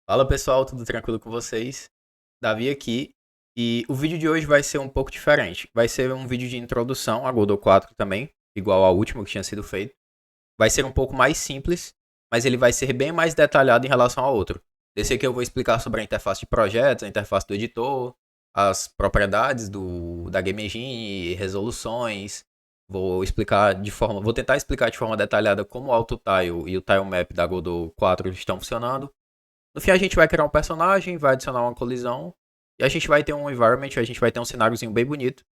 Fala pessoal, tudo tranquilo com vocês? Davi aqui. E o vídeo de hoje vai ser um pouco diferente. Vai ser um vídeo de introdução a Godot 4 também, igual ao último que tinha sido feito. Vai ser um pouco mais simples, mas ele vai ser bem mais detalhado em relação ao outro. Desse aqui eu vou explicar sobre a interface de projetos, a interface do editor, as propriedades da Game Engine, resoluções. Vou tentar explicar de forma detalhada como o AutoTile e o Tile Map da Godot 4 estão funcionando. No fim, a gente vai criar um personagem, vai adicionar uma colisão. E a gente vai ter um environment, a gente vai ter um cenáriozinho bem bonito,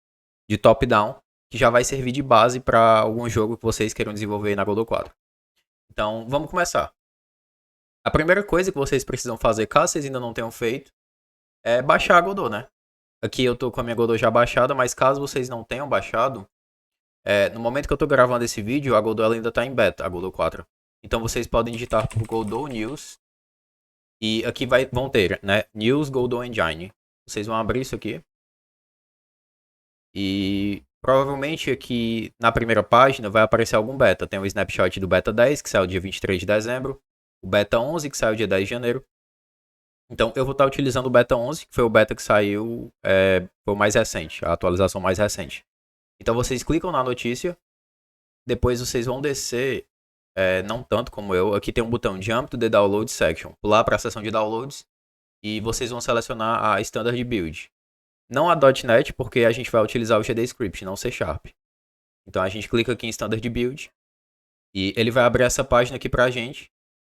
de top-down, que já vai servir de base para algum jogo que vocês queiram desenvolver na Godot 4. Então, vamos começar. A primeira coisa que vocês precisam fazer, caso vocês ainda não tenham feito, é baixar a Godot, né? Aqui eu tô com a minha Godot já baixada, mas caso vocês não tenham baixado, no momento que eu tô gravando esse vídeo, a Godot ela ainda tá em beta, a Godot 4. Então vocês podem digitar por Godot News. E aqui vão ter, né? News Godot Engine. Vocês vão abrir isso aqui. E provavelmente aqui na primeira página vai aparecer algum beta. Tem o snapshot do beta 10, que saiu dia 23 de dezembro. O beta 11, que saiu dia 10 de janeiro. Então eu vou estar utilizando o beta 11, que foi o beta que saiu, foi o mais recente, a atualização mais recente. Então vocês clicam na notícia. Depois vocês vão descer, não tanto como eu. Aqui tem um botão Jump to the Download Section. Pular para a seção de downloads. E vocês vão selecionar a Standard Build. Não a .NET, porque a gente vai utilizar o GDScript, não C Sharp. Então a gente clica aqui em Standard Build e ele vai abrir essa página aqui pra gente,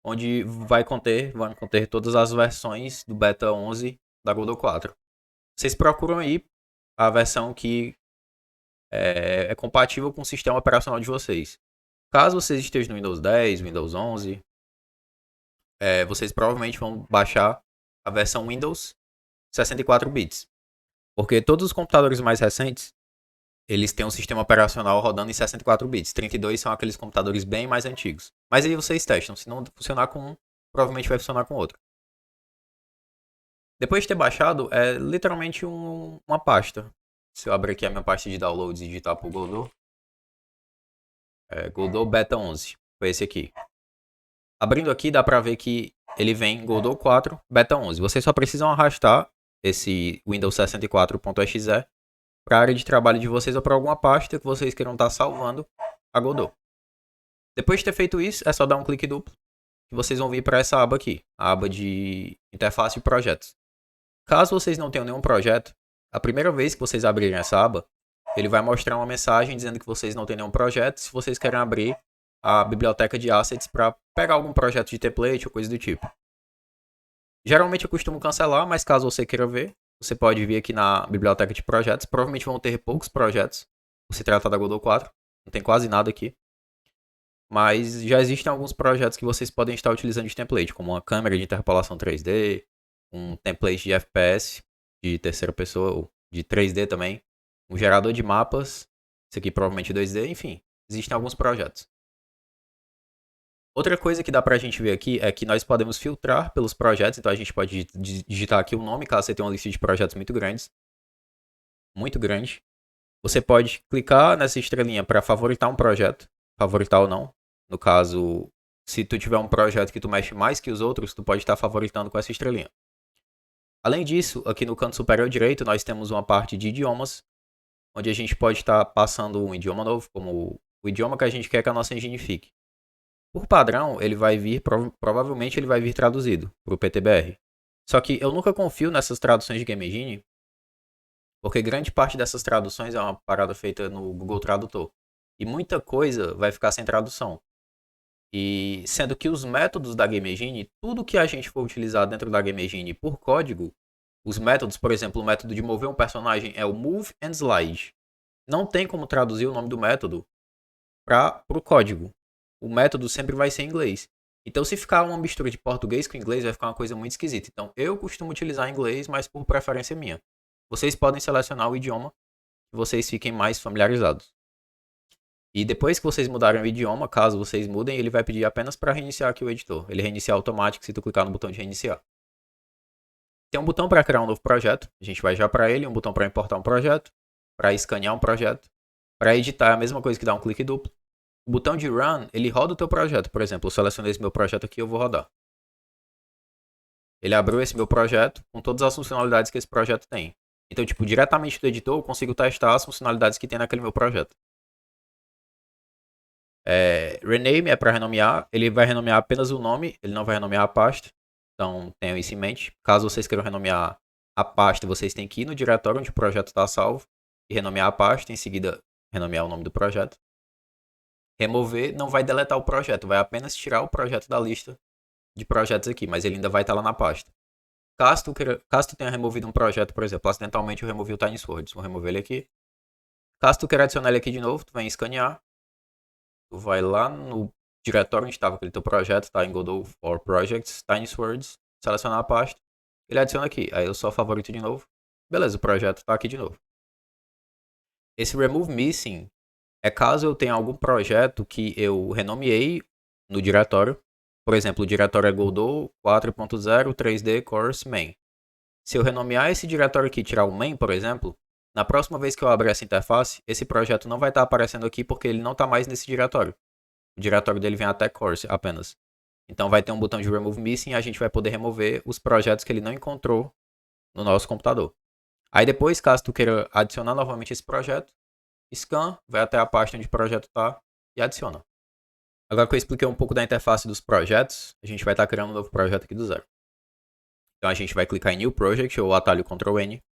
onde vão conter todas as versões do Beta 11 da Godot 4. Vocês procuram aí a versão que é compatível com o sistema operacional de vocês. Caso vocês estejam no Windows 10, Windows 11, vocês provavelmente vão baixar a versão Windows 64 bits. Porque todos os computadores mais recentes, eles têm um sistema operacional rodando em 64 bits. 32 são aqueles computadores bem mais antigos. Mas aí vocês testam. Se não funcionar com um, provavelmente vai funcionar com outro. Depois de ter baixado, é literalmente uma pasta. Se eu abrir aqui a minha pasta de downloads e digitar pro Godot, Godot Beta 11. Foi esse aqui. Abrindo aqui, dá pra ver que ele vem Godot 4 Beta 11. Vocês só precisam arrastar esse Windows 64.exe para a área de trabalho de vocês ou para alguma pasta que vocês queiram estar salvando a Godot. Depois de ter feito isso, é só dar um clique duplo que vocês vão vir para essa aba aqui, a aba de interface de projetos. Caso vocês não tenham nenhum projeto, a primeira vez que vocês abrirem essa aba, ele vai mostrar uma mensagem dizendo que vocês não têm nenhum projeto, se vocês querem abrir a biblioteca de assets para pegar algum projeto de template ou coisa do tipo. Geralmente eu costumo cancelar, mas caso você queira ver, você pode vir aqui na biblioteca de projetos. Provavelmente vão ter poucos projetos, por se tratar da Godot 4. Não tem quase nada aqui. Mas já existem alguns projetos que vocês podem estar utilizando de template, como uma câmera de interpolação 3D, um template de FPS de terceira pessoa, ou de 3D também, um gerador de mapas, esse aqui provavelmente 2D, enfim, existem alguns projetos. Outra coisa que dá pra gente ver aqui é que nós podemos filtrar pelos projetos, então a gente pode digitar aqui o nome, caso você tenha uma lista de projetos muito grandes. Muito grande. Você pode clicar nessa estrelinha para favoritar um projeto, favoritar ou não. No caso, se tu tiver um projeto que tu mexe mais que os outros, tu pode estar favoritando com essa estrelinha. Além disso, aqui no canto superior direito, nós temos uma parte de idiomas, onde a gente pode estar passando um idioma novo, como o idioma que a gente quer que a nossa engine fique. Por padrão, ele vai vir, provavelmente ele vai vir traduzido para o PTBR. Só que eu nunca confio nessas traduções de Game Engine, porque grande parte dessas traduções é uma parada feita no Google Tradutor. E muita coisa vai ficar sem tradução. E sendo que os métodos da Game Engine, tudo que a gente for utilizar dentro da Game Engine por código, os métodos, por exemplo, o método de mover um personagem é o Move and Slide. Não tem como traduzir o nome do método para o código. O método sempre vai ser em inglês. Então, se ficar uma mistura de português com inglês, vai ficar uma coisa muito esquisita. Então, eu costumo utilizar inglês, mas por preferência minha. Vocês podem selecionar o idioma que vocês fiquem mais familiarizados. E depois que vocês mudarem o idioma, caso vocês mudem, ele vai pedir apenas para reiniciar aqui o editor. Ele reinicia automático se tu clicar no botão de reiniciar. Tem um botão para criar um novo projeto. A gente vai já para ele. Um botão para importar um projeto. Para escanear um projeto. Para editar é a mesma coisa que dar um clique duplo. O botão de Run, ele roda o teu projeto. Por exemplo, eu selecionei esse meu projeto aqui e eu vou rodar. Ele abriu esse meu projeto com todas as funcionalidades que esse projeto tem. Então, tipo, diretamente do editor, eu consigo testar as funcionalidades que tem naquele meu projeto. Rename é para renomear. Ele vai renomear apenas o nome, ele não vai renomear a pasta. Então, tenham isso em mente. Caso vocês queiram renomear a pasta, vocês têm que ir no diretório onde o projeto está salvo e renomear a pasta. Em seguida, renomear o nome do projeto. Remover não vai deletar o projeto, vai apenas tirar o projeto da lista de projetos aqui, mas ele ainda vai estar lá na pasta. Caso tu tenha removido um projeto, por exemplo, acidentalmente eu removi o TinySwords, vou remover ele aqui. Caso tu queira adicionar ele aqui de novo, tu vem escanear, tu vai lá no diretório onde estava aquele teu projeto, tá? Em Godot for Projects, TinySwords, selecionar a pasta, ele adiciona aqui, aí eu só favorito de novo, beleza, o projeto está aqui de novo. Esse Remove Missing é caso eu tenha algum projeto que eu renomeei no diretório. Por exemplo, o diretório é Godot 4.0 3D Course Main. Se eu renomear esse diretório aqui e tirar o main, por exemplo, na próxima vez que eu abrir essa interface, esse projeto não vai estar aparecendo aqui porque ele não está mais nesse diretório. O diretório dele vem até Course apenas. Então vai ter um botão de Remove Missing e a gente vai poder remover os projetos que ele não encontrou no nosso computador. Aí depois, caso tu queira adicionar novamente esse projeto, scan, vai até a pasta onde o projeto está e adiciona. Agora que eu expliquei um pouco da interface dos projetos, a gente vai estar criando um novo projeto aqui do zero. Então a gente vai clicar em New Project ou atalho Ctrl N.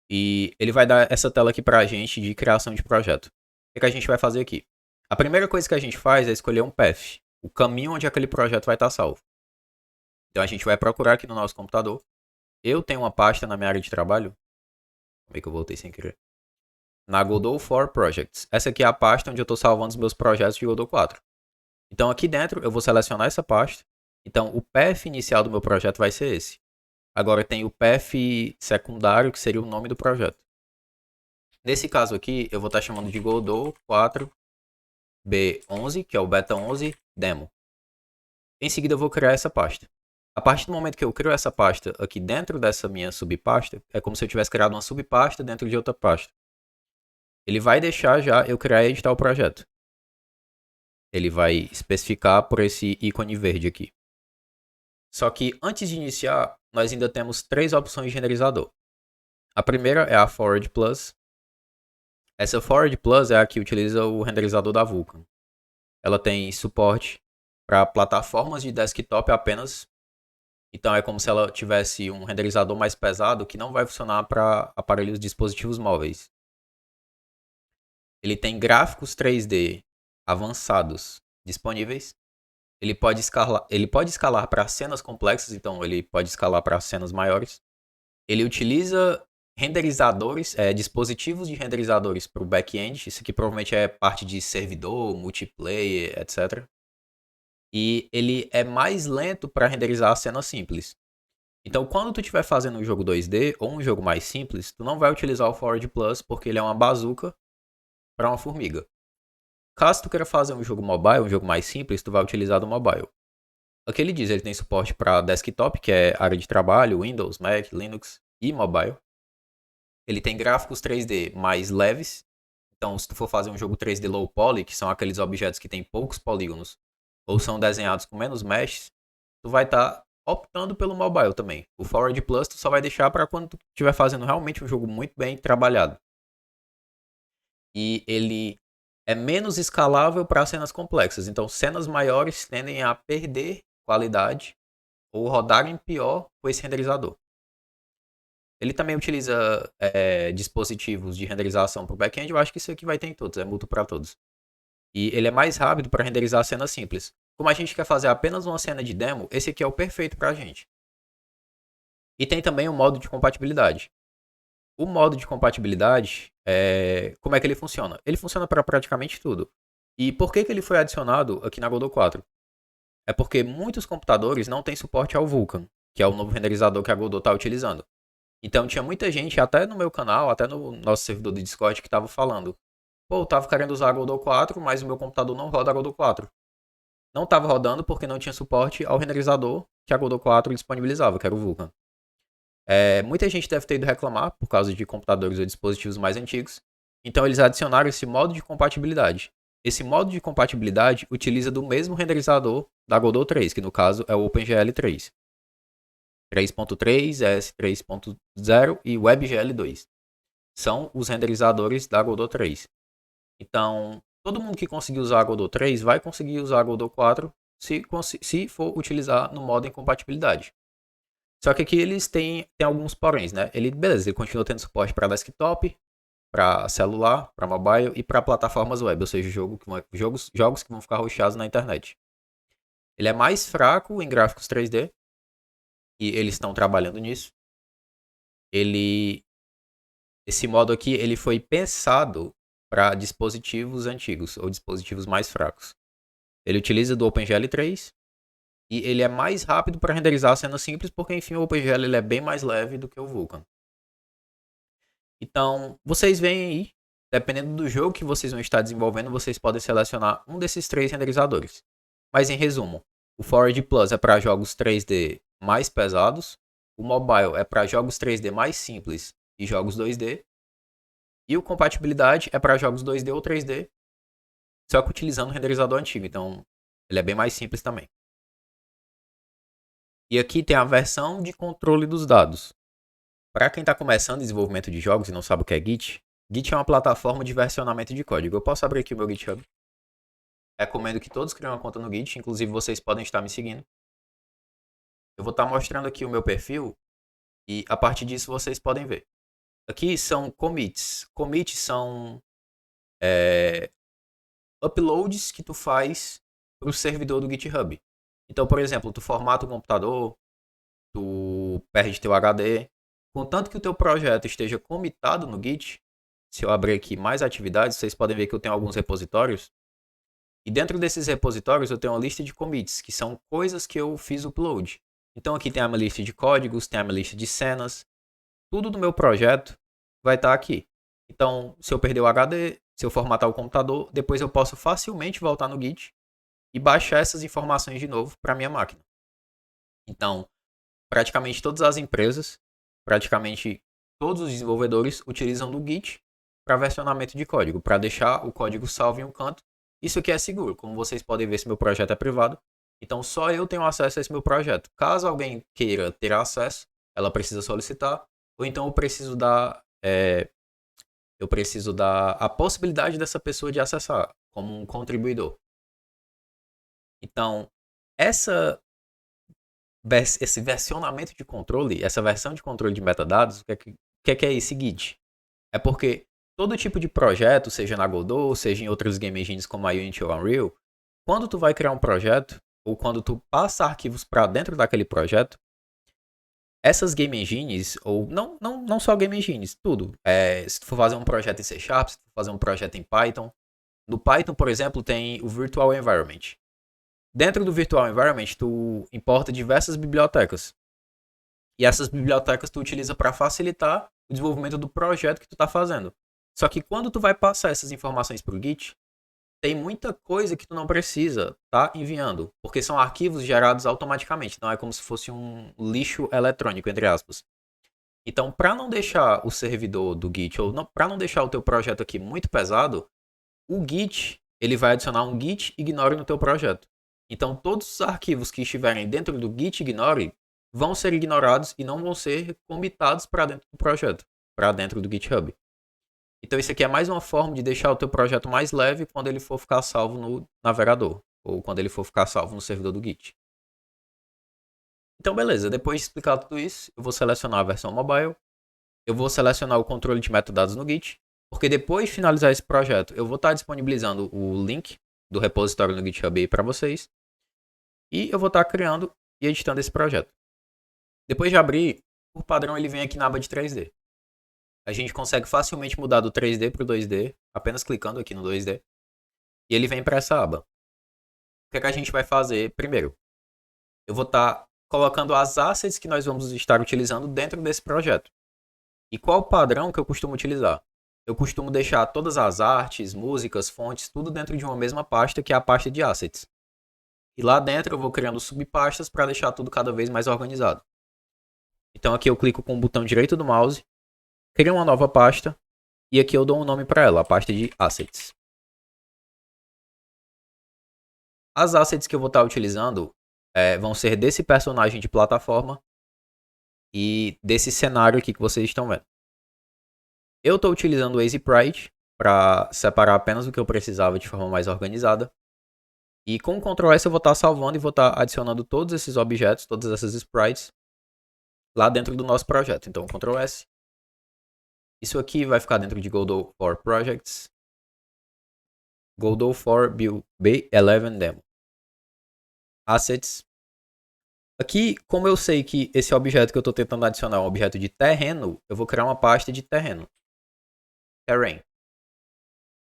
E ele vai dar essa tela aqui pra gente de criação de projeto. O que a gente vai fazer aqui? A primeira coisa que a gente faz é escolher um path, o caminho onde aquele projeto vai estar salvo. Então a gente vai procurar aqui no nosso computador. Eu tenho uma pasta na minha área de trabalho. Como é que eu voltei sem querer? Na Godot for Projects. Essa aqui é a pasta onde eu estou salvando os meus projetos de Godot 4. Então aqui dentro eu vou selecionar essa pasta. Então o path inicial do meu projeto vai ser esse. Agora tem o path secundário, que seria o nome do projeto. Nesse caso aqui, eu vou estar chamando de Godot 4B11, que é o Beta 11 Demo. Em seguida eu vou criar essa pasta. A partir do momento que eu crio essa pasta aqui dentro dessa minha subpasta, é como se eu tivesse criado uma subpasta dentro de outra pasta. Ele vai deixar já eu criar e editar o projeto. Ele vai especificar por esse ícone verde aqui. Só que antes de iniciar, nós ainda temos 3 opções de renderizador. A primeira é a Forward Plus. Essa Forward Plus é a que utiliza o renderizador da Vulkan. Ela tem suporte para plataformas de desktop apenas. Então é como se ela tivesse um renderizador mais pesado que não vai funcionar para aparelhos dispositivos móveis. Ele tem gráficos 3D avançados disponíveis. Ele pode escalar para cenas complexas, então ele pode escalar para cenas maiores. Ele utiliza renderizadores, dispositivos de renderizadores para o back-end. Isso aqui provavelmente é parte de servidor, multiplayer, etc. E ele é mais lento para renderizar cenas simples. Então, quando tu estiver fazendo um jogo 2D ou um jogo mais simples, tu não vai utilizar o Forward Plus porque ele é uma bazuca para uma formiga. Caso tu queira fazer um jogo mobile, um jogo mais simples, tu vai utilizar do mobile. Aqui ele diz, ele tem suporte para desktop, que é área de trabalho, Windows, Mac, Linux e mobile. Ele tem gráficos 3D mais leves. Então, se tu for fazer um jogo 3D low poly, que são aqueles objetos que têm poucos polígonos, ou são desenhados com menos meshes, tu vai estar optando pelo mobile também. O Forward Plus tu só vai deixar para quando tu estiver fazendo realmente um jogo muito bem trabalhado. E ele é menos escalável para cenas complexas. Então, cenas maiores tendem a perder qualidade ou rodarem pior com esse renderizador. Ele também utiliza dispositivos de renderização para o back-end. Eu acho que isso aqui vai ter em todos, é mútuo para todos. E ele é mais rápido para renderizar cenas simples. Como a gente quer fazer apenas uma cena de demo, esse aqui é o perfeito para a gente. E tem também o modo de compatibilidade. O modo de compatibilidade, como é que ele funciona? Ele funciona para praticamente tudo. E por que ele foi adicionado aqui na Godot 4? É porque muitos computadores não têm suporte ao Vulkan, que é o novo renderizador que a Godot está utilizando. Então tinha muita gente, até no meu canal, até no nosso servidor do Discord, que estava falando: pô, eu estava querendo usar a Godot 4, mas o meu computador não roda a Godot 4. Não estava rodando porque não tinha suporte ao renderizador que a Godot 4 disponibilizava, que era o Vulkan. Muita gente deve ter ido reclamar por causa de computadores ou dispositivos mais antigos. Então eles adicionaram esse modo de compatibilidade. Esse modo de compatibilidade utiliza do mesmo renderizador da Godot 3, que no caso é o OpenGL 3. 3.3, ES3.0 e WebGL2. São os renderizadores da Godot 3. Então, todo mundo que conseguir usar a Godot 3 vai conseguir usar a Godot 4 se for utilizar no modo incompatibilidade. Só que aqui eles têm alguns poréns, né? Beleza, ele continua tendo suporte para desktop, para celular, para mobile e para plataformas web, ou seja, jogos que vão ficar hosteados na internet. Ele é mais fraco em gráficos 3D e eles estão trabalhando nisso. Esse modo aqui ele foi pensado para dispositivos antigos ou dispositivos mais fracos. Ele utiliza do OpenGL 3 e ele é mais rápido para renderizar cenas simples porque, enfim, o OpenGL ele é bem mais leve do que o Vulkan. Então, vocês veem aí, dependendo do jogo que vocês vão estar desenvolvendo, vocês podem selecionar um desses 3 renderizadores. Mas em resumo, o Forge Plus é para jogos 3D mais pesados, o Mobile é para jogos 3D mais simples e jogos 2D, e o Compatibilidade é para jogos 2D ou 3D, só que utilizando o renderizador antigo, então ele é bem mais simples também. E aqui tem a versão de controle dos dados. Para quem está começando desenvolvimento de jogos e não sabe o que é Git, Git é uma plataforma de versionamento de código. Eu posso abrir aqui o meu GitHub. Recomendo que todos criem uma conta no Git, inclusive vocês podem estar me seguindo. Eu vou estar mostrando aqui o meu perfil e a partir disso vocês podem ver. Aqui são commits. Commits são uploads que tu faz para o servidor do GitHub. Então, por exemplo, tu formata o computador, tu perde teu HD. Contanto que o teu projeto esteja commitado no Git, se eu abrir aqui mais atividades, vocês podem ver que eu tenho alguns repositórios. E dentro desses repositórios eu tenho uma lista de commits, que são coisas que eu fiz upload. Então aqui tem a minha lista de códigos, tem a minha lista de cenas. Tudo do meu projeto vai estar aqui. Então, se eu perder o HD, se eu formatar o computador, depois eu posso facilmente voltar no Git e baixar essas informações de novo para minha máquina. Então, praticamente todas as empresas, praticamente todos os desenvolvedores utilizam do Git para versionamento de código, para deixar o código salvo em um canto. Isso aqui é seguro, como vocês podem ver, se meu projeto é privado, então só eu tenho acesso a esse meu projeto. Caso alguém queira ter acesso, ela precisa solicitar, ou então eu preciso dar a possibilidade dessa pessoa de acessar como um contribuidor. Então, esse versionamento de controle, essa versão de controle de metadados, o que é esse Git? É porque todo tipo de projeto, seja na Godot, seja em outros game engines como a Unity ou Unreal, quando tu vai criar um projeto, ou quando tu passa arquivos para dentro daquele projeto, essas game engines, ou não só game engines, tudo. Se tu for fazer um projeto em C#, se tu for fazer um projeto em Python, no Python, por exemplo, tem o Virtual Environment. Dentro do Virtual Environment, tu importa diversas bibliotecas. E essas bibliotecas tu utiliza para facilitar o desenvolvimento do projeto que tu está fazendo. Só que quando tu vai passar essas informações para o Git, tem muita coisa que tu não precisa tá enviando, porque são arquivos gerados automaticamente, não é como se fosse um lixo eletrônico, entre aspas. Então, para não deixar o servidor do Git, ou para não deixar o teu projeto aqui muito pesado, o Git ele vai adicionar um Git ignore no teu projeto. Então, todos os arquivos que estiverem dentro do Git ignore vão ser ignorados e não vão ser commitados para dentro do projeto, para dentro do GitHub. Então, isso aqui é mais uma forma de deixar o teu projeto mais leve quando ele for ficar salvo no navegador, ou quando ele for ficar salvo no servidor do Git. Então, beleza. Depois de explicar tudo isso, eu vou selecionar a versão mobile, eu vou selecionar o controle de metadados no Git, porque depois de finalizar esse projeto, eu vou estar disponibilizando o link do repositório no GitHub aí para vocês, e eu vou estar criando e editando esse projeto. Depois de abrir, por padrão ele vem aqui na aba de 3D. A gente consegue facilmente mudar do 3D para o 2D, apenas clicando aqui no 2D, e ele vem para essa aba. O que é que a gente vai fazer primeiro? Eu vou estar colocando as assets que nós vamos estar utilizando dentro desse projeto. E qual o padrão que eu costumo utilizar? Eu costumo deixar todas as artes, músicas, fontes, tudo dentro de uma mesma pasta, que é a pasta de assets. E lá dentro eu vou criando subpastas para deixar tudo cada vez mais organizado. Então aqui eu clico com o botão direito do mouse, crio uma nova pasta, e aqui eu dou um nome para ela, a pasta de assets. As assets que eu vou estar utilizando vão ser desse personagem de plataforma, e desse cenário aqui que vocês estão vendo. Eu estou utilizando o EasyPrite para separar apenas o que eu precisava de forma mais organizada. E com o Ctrl S eu vou estar salvando e vou estar adicionando todos esses objetos, todas essas sprites lá dentro do nosso projeto. Então, Ctrl S. Isso aqui vai ficar dentro de Godot for Projects. Godot for B11 Demo. Assets. Aqui, como eu sei que esse objeto que eu estou tentando adicionar é um objeto de terreno, eu vou criar uma pasta de terreno. Terrain.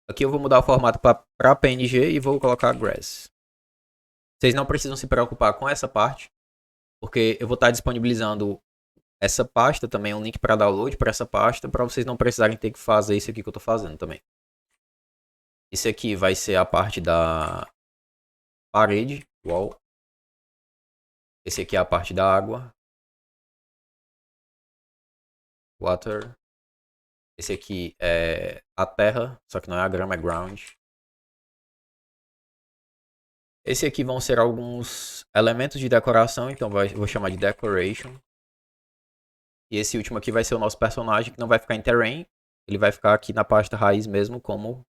Aqui eu vou mudar o formato para PNG e vou colocar Grass. Vocês não precisam se preocupar com essa parte, porque eu vou estar disponibilizando essa pasta também, um link para download para essa pasta, para vocês não precisarem ter que fazer isso aqui que eu estou fazendo também. Esse aqui vai ser a parte da parede, wall. Esse aqui é a parte da água. Water. Esse aqui é a terra, só que não é a grama, é ground. Esse aqui vão ser alguns elementos de decoração, então vou chamar de decoration. E esse último aqui vai ser o nosso personagem, que não vai ficar em terrain, ele vai ficar aqui na pasta raiz mesmo como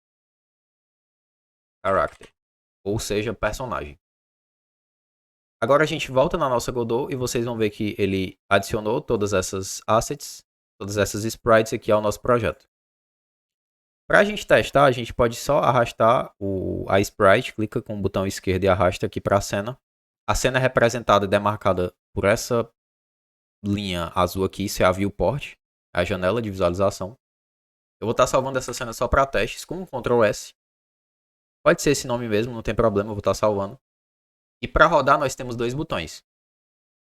character, ou seja, personagem. Agora a gente volta na nossa Godot e vocês vão ver que ele adicionou todas essas assets, todas essas sprites aqui ao nosso projeto. Para a gente testar, a gente pode só arrastar a sprite, clica com o botão esquerdo e arrasta aqui para a cena. A cena é representada e demarcada por essa linha azul aqui, isso é a viewport, a janela de visualização. Eu vou estar salvando essa cena só para testes com o Ctrl S. Pode ser esse nome mesmo, não tem problema, eu vou estar salvando. E para rodar nós temos dois botões.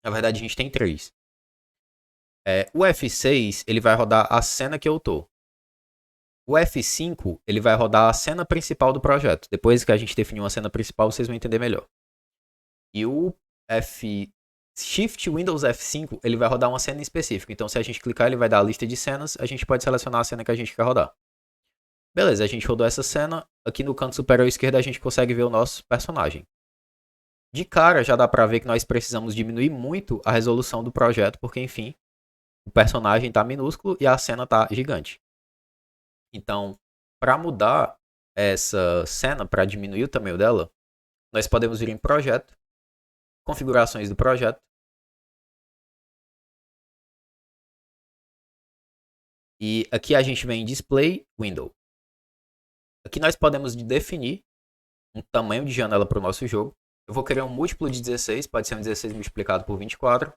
Na verdade a gente tem três. O F6 ele vai rodar a cena que eu tô. O F5 ele vai rodar a cena principal do projeto. Depois que a gente definir uma cena principal, vocês vão entender melhor. E o Shift Windows F5 ele vai rodar uma cena específica. Então se a gente clicar ele vai dar a lista de cenas. A gente pode selecionar a cena que a gente quer rodar. Beleza, a gente rodou essa cena. Aqui no canto superior esquerdo a gente consegue ver o nosso personagem. De cara já dá pra ver que nós precisamos diminuir muito a resolução do projeto. Porque enfim, o personagem tá minúsculo e a cena tá gigante. Então, para mudar essa cena, para diminuir o tamanho dela, nós podemos vir em projeto, configurações do projeto. E aqui a gente vem em display window. Aqui nós podemos definir um tamanho de janela para o nosso jogo. Eu vou criar um múltiplo de 16, pode ser um 16 multiplicado por 24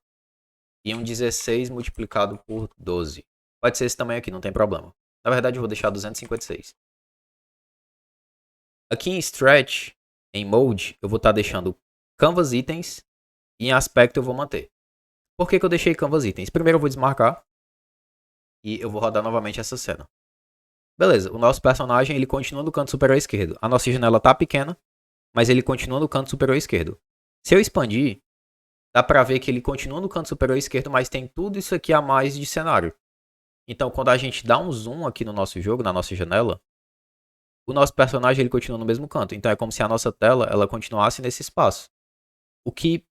e um 16 multiplicado por 12. Pode ser esse tamanho aqui, não tem problema. Na verdade, eu vou deixar 256. Aqui em Stretch, em Mode, eu vou estar deixando Canvas Itens e em Aspecto eu vou manter. Por que eu deixei Canvas Itens? Primeiro eu vou desmarcar e eu vou rodar novamente essa cena. Beleza, o nosso personagem ele continua no canto superior esquerdo. A nossa janela está pequena, mas ele continua no canto superior esquerdo. Se eu expandir, dá pra ver que ele continua no canto superior esquerdo, mas tem tudo isso aqui a mais de cenário. Então, quando a gente dá um zoom aqui no nosso jogo, na nossa janela, o nosso personagem ele continua no mesmo canto. Então, é como se a nossa tela ela continuasse nesse espaço. O que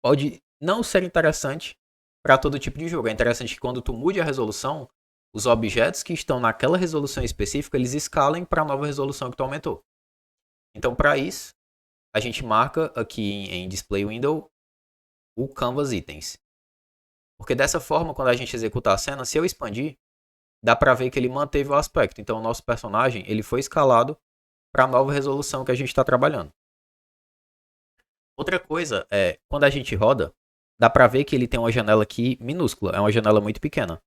pode não ser interessante para todo tipo de jogo. É interessante que quando tu mude a resolução, os objetos que estão naquela resolução específica, eles escalem para a nova resolução que tu aumentou. Então, para isso, a gente marca aqui em Display Window o Canvas Itens. Porque dessa forma, quando a gente executar a cena, se eu expandir, dá pra ver que ele manteve o aspecto. Então o nosso personagem ele foi escalado para a nova resolução que a gente está trabalhando. Outra coisa é, quando a gente roda, dá pra ver que ele tem uma janela aqui minúscula, é uma janela muito pequena.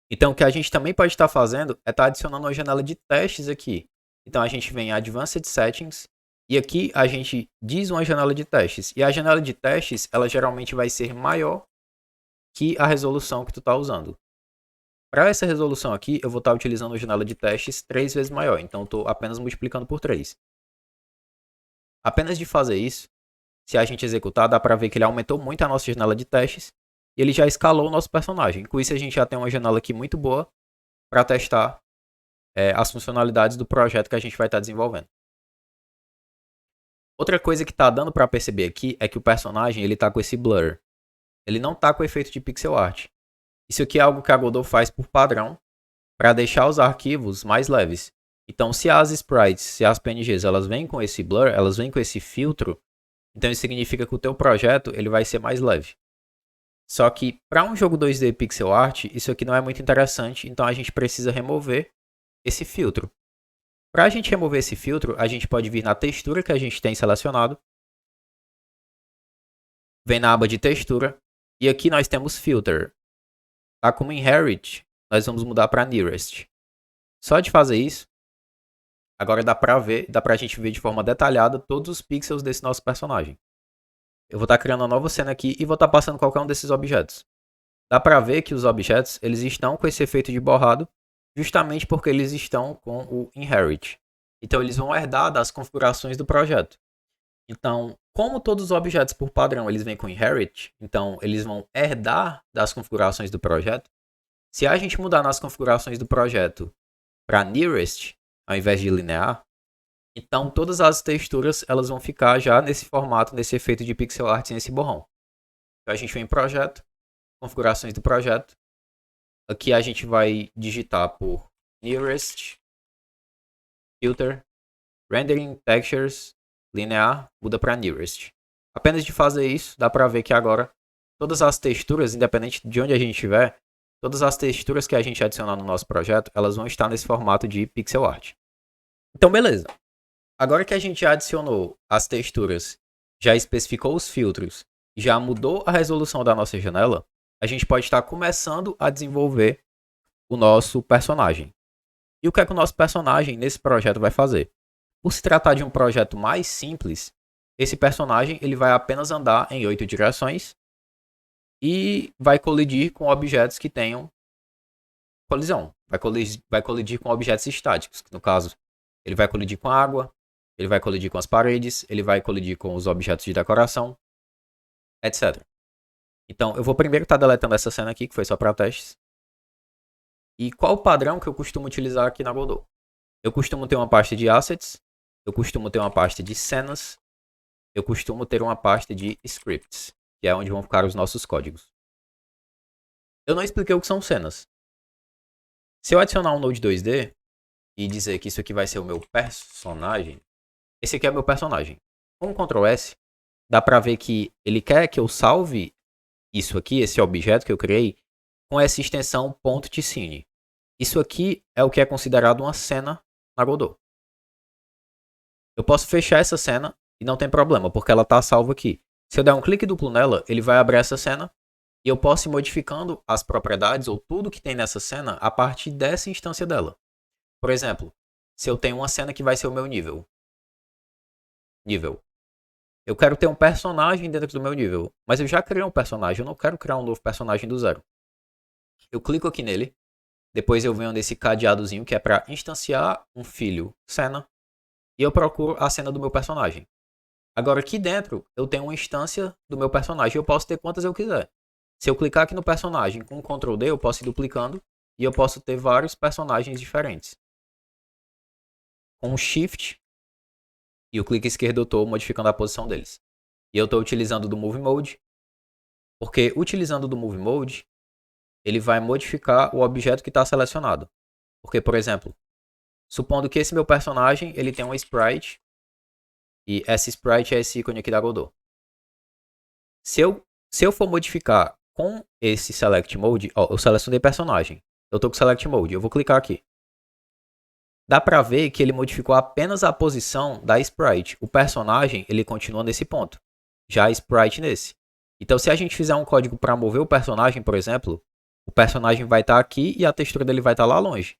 Então o que a gente também pode estar fazendo é estar adicionando uma janela de testes aqui. Então a gente vem em Advanced Settings e aqui a gente diz uma janela de testes. E a janela de testes, ela geralmente vai ser maior que a resolução que tu está usando. Para essa resolução aqui, eu vou estar utilizando a janela de testes 3 vezes maior. Então, estou apenas multiplicando por 3. Apenas de fazer isso, se a gente executar, dá para ver que ele aumentou muito a nossa janela de testes. E ele já escalou o nosso personagem. Com isso, a gente já tem uma janela aqui muito boa para testar as funcionalidades do projeto que a gente vai estar desenvolvendo. Outra coisa que está dando para perceber aqui é que o personagem ele está com esse blur. Ele não está com efeito de pixel art. Isso aqui é algo que a Godot faz por padrão para deixar os arquivos mais leves. Então, se as sprites, se as PNGs, elas vêm com esse blur, elas vêm com esse filtro, então isso significa que o teu projeto ele vai ser mais leve. Só que para um jogo 2D pixel art, isso aqui não é muito interessante, então a gente precisa remover esse filtro. Para a gente remover esse filtro, a gente pode vir na textura que a gente tem selecionado, vem na aba de textura, e aqui nós temos filter. Tá como inherit, nós vamos mudar para nearest. Só de fazer isso, agora dá pra gente ver de forma detalhada todos os pixels desse nosso personagem. Eu vou estar criando uma nova cena aqui e vou estar passando qualquer um desses objetos. Dá pra ver que os objetos eles estão com esse efeito de borrado, justamente porque eles estão com o inherit. Então eles vão herdar das configurações do projeto. Então, como todos os objetos por padrão eles vêm com inherit, então eles vão herdar das configurações do projeto. Se a gente mudar nas configurações do projeto para nearest, ao invés de linear, então todas as texturas elas vão ficar já nesse formato, nesse efeito de pixel art sem esse borrão. Então a gente vem em projeto, configurações do projeto. Aqui a gente vai digitar por nearest, filter, rendering textures, linear, muda para nearest. Apenas de fazer isso, dá para ver que agora todas as texturas, independente de onde a gente estiver, todas as texturas que a gente adicionar no nosso projeto, elas vão estar nesse formato de pixel art. Então, beleza. Agora que a gente já adicionou as texturas, já especificou os filtros, já mudou a resolução da nossa janela, a gente pode estar começando a desenvolver o nosso personagem. E o que é que o nosso personagem nesse projeto vai fazer? Por se tratar de um projeto mais simples, esse personagem ele vai apenas andar em 8 direções e vai colidir com objetos que tenham colisão. Vai colidir com objetos estáticos, que no caso, ele vai colidir com a água, ele vai colidir com as paredes, ele vai colidir com os objetos de decoração, etc. Então, eu vou primeiro estar deletando essa cena aqui, que foi só para testes. E qual o padrão que eu costumo utilizar aqui na Godot? Eu costumo ter uma pasta de assets, eu costumo ter uma pasta de cenas, eu costumo ter uma pasta de scripts, que é onde vão ficar os nossos códigos. Eu não expliquei o que são cenas. Se eu adicionar um Node 2D e dizer que isso aqui vai ser o meu personagem, esse aqui é o meu personagem. Com o Ctrl S, dá pra ver que ele quer que eu salve isso aqui, esse objeto que eu criei, com essa extensão .tscene. Isso aqui é o que é considerado uma cena na Godot. Eu posso fechar essa cena e não tem problema, porque ela está salva aqui. Se eu der um clique duplo nela, ele vai abrir essa cena e eu posso ir modificando as propriedades ou tudo que tem nessa cena a partir dessa instância dela. Por exemplo, se eu tenho uma cena que vai ser o meu nível. Eu quero ter um personagem dentro do meu nível, mas eu já criei um personagem, eu não quero criar um novo personagem do zero. Eu clico aqui nele, depois eu venho nesse cadeadozinho que é para instanciar um filho cena e eu procuro a cena do meu personagem. Agora aqui dentro eu tenho uma instância do meu personagem, eu posso ter quantas eu quiser. Se eu clicar aqui no personagem com Ctrl D, eu posso ir duplicando e eu posso ter vários personagens diferentes. Com o Shift e o clique esquerdo eu estou modificando a posição deles. E eu estou utilizando do Move Mode, porque utilizando do Move Mode, ele vai modificar o objeto que está selecionado. Porque, por exemplo, supondo que esse meu personagem ele tem uma sprite, e essa sprite é esse ícone aqui da Godot. Se eu for modificar com esse Select Mode, ó, eu selecionei personagem, eu estou com Select Mode, eu vou clicar aqui. Dá pra ver que ele modificou apenas a posição da sprite. O personagem, ele continua nesse ponto. Já a sprite nesse. Então, se a gente fizer um código para mover o personagem, por exemplo, o personagem vai estar aqui e a textura dele vai estar lá longe.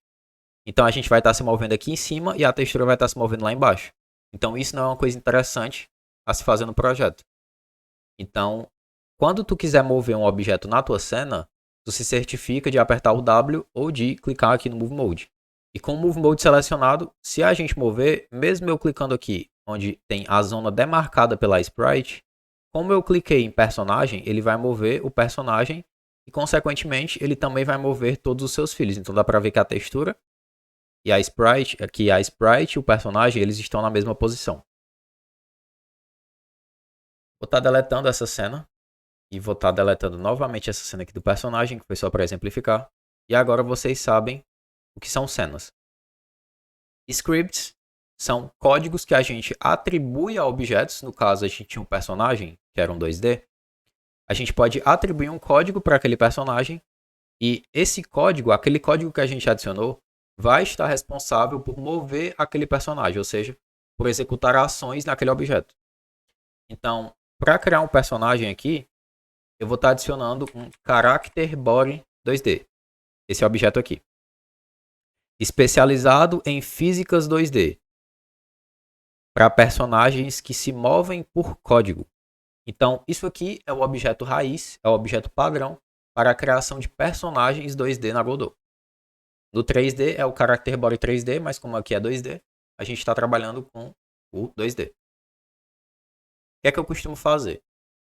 Então, a gente vai estar se movendo aqui em cima e a textura vai estar se movendo lá embaixo. Então, isso não é uma coisa interessante a se fazer no projeto. Então, quando tu quiser mover um objeto na tua cena, tu se certifica de apertar o W ou de clicar aqui no Move Mode. E com o Move Mode selecionado, se a gente mover, mesmo eu clicando aqui, onde tem a zona demarcada pela sprite, como eu cliquei em personagem, ele vai mover o personagem e, consequentemente, ele também vai mover todos os seus filhos. Então dá pra ver que a textura e a sprite, aqui a sprite e o personagem, eles estão na mesma posição. Vou estar deletando essa cena E vou estar deletando novamente essa cena aqui do personagem, que foi só para exemplificar. E agora vocês sabem o que são cenas. Scripts são códigos que a gente atribui a objetos. No caso, a gente tinha um personagem, que era um 2D. A gente pode atribuir um código para aquele personagem. E esse código, aquele código que a gente adicionou, vai estar responsável por mover aquele personagem, ou seja, por executar ações naquele objeto. Então, para criar um personagem aqui, eu vou estar adicionando um Character Body 2D. Esse objeto aqui. Especializado em físicas 2D. Para personagens que se movem por código. Então, isso aqui é o objeto raiz, é o objeto padrão para a criação de personagens 2D na Godot. No 3D é o Character Body 3D, mas como aqui é 2D, a gente está trabalhando com o 2D. O que é que eu costumo fazer?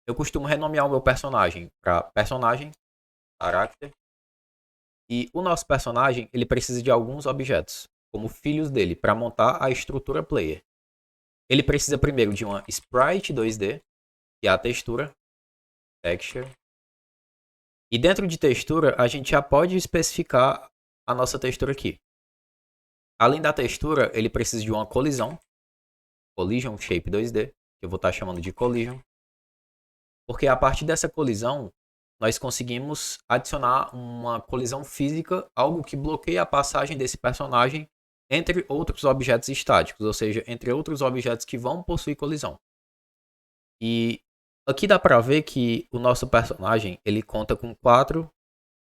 Eu costumo renomear o meu personagem para personagem, character. E o nosso personagem, ele precisa de alguns objetos, como filhos dele, para montar a estrutura player. Ele precisa primeiro de uma sprite 2D, que é a textura, texture. E dentro de textura, a gente já pode especificar a nossa textura aqui. Além da textura, ele precisa de uma colisão, collision shape 2D, que eu vou estar chamando de collision. Porque a partir dessa colisão, nós conseguimos adicionar uma colisão física, algo que bloqueia a passagem desse personagem entre outros objetos estáticos, ou seja, entre outros objetos que vão possuir colisão. E aqui dá para ver que o nosso personagem ele conta com 4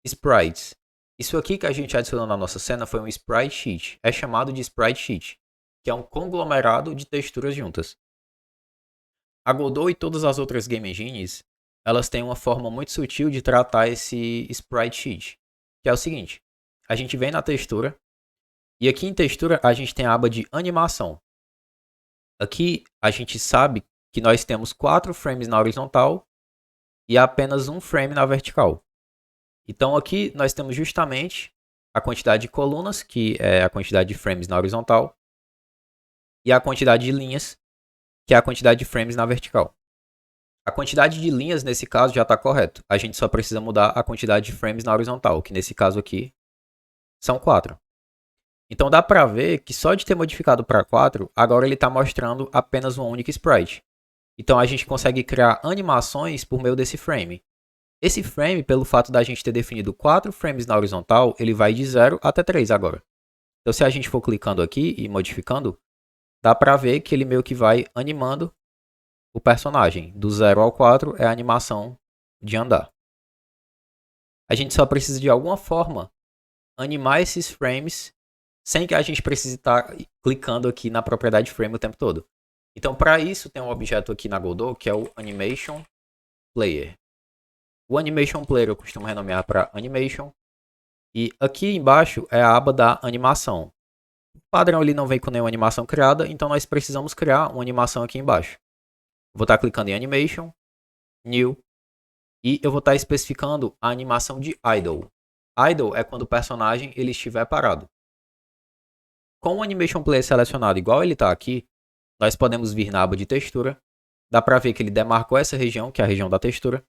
sprites. Isso aqui que a gente adicionou na nossa cena foi um sprite sheet. É chamado de sprite sheet, que é um conglomerado de texturas juntas. A Godot e todas as outras game engines, elas têm uma forma muito sutil de tratar esse sprite sheet, que é o seguinte: a gente vem na textura e aqui em textura a gente tem a aba de animação. Aqui a gente sabe que nós temos 4 frames na horizontal e apenas um frame na vertical. Então aqui nós temos justamente a quantidade de colunas, que é a quantidade de frames na horizontal, e a quantidade de linhas, que é a quantidade de frames na vertical. A quantidade de linhas nesse caso já está correto. A gente só precisa mudar a quantidade de frames na horizontal, que nesse caso aqui são 4. Então dá para ver que só de ter modificado para 4, agora ele está mostrando apenas uma única sprite. Então a gente consegue criar animações por meio desse frame. Esse frame, pelo fato da gente ter definido 4 frames na horizontal, ele vai de 0 até 3 agora. Então se a gente for clicando aqui e modificando, dá para ver que ele meio que vai animando o personagem. Do 0 ao 4 é a animação de andar. A gente só precisa de alguma forma animar esses frames sem que a gente precise estar clicando aqui na propriedade frame o tempo todo. Então para isso tem um objeto aqui na Godot que é o Animation Player. O Animation Player eu costumo renomear para Animation. E aqui embaixo é a aba da animação. O padrão ele não vem com nenhuma animação criada, então nós precisamos criar uma animação aqui embaixo. Vou estar clicando em Animation, New, e eu vou estar especificando a animação de Idle. Idle é quando o personagem ele estiver parado. Com o Animation Player selecionado igual ele está aqui, nós podemos vir na aba de textura. Dá para ver que ele demarcou essa região, que é a região da textura.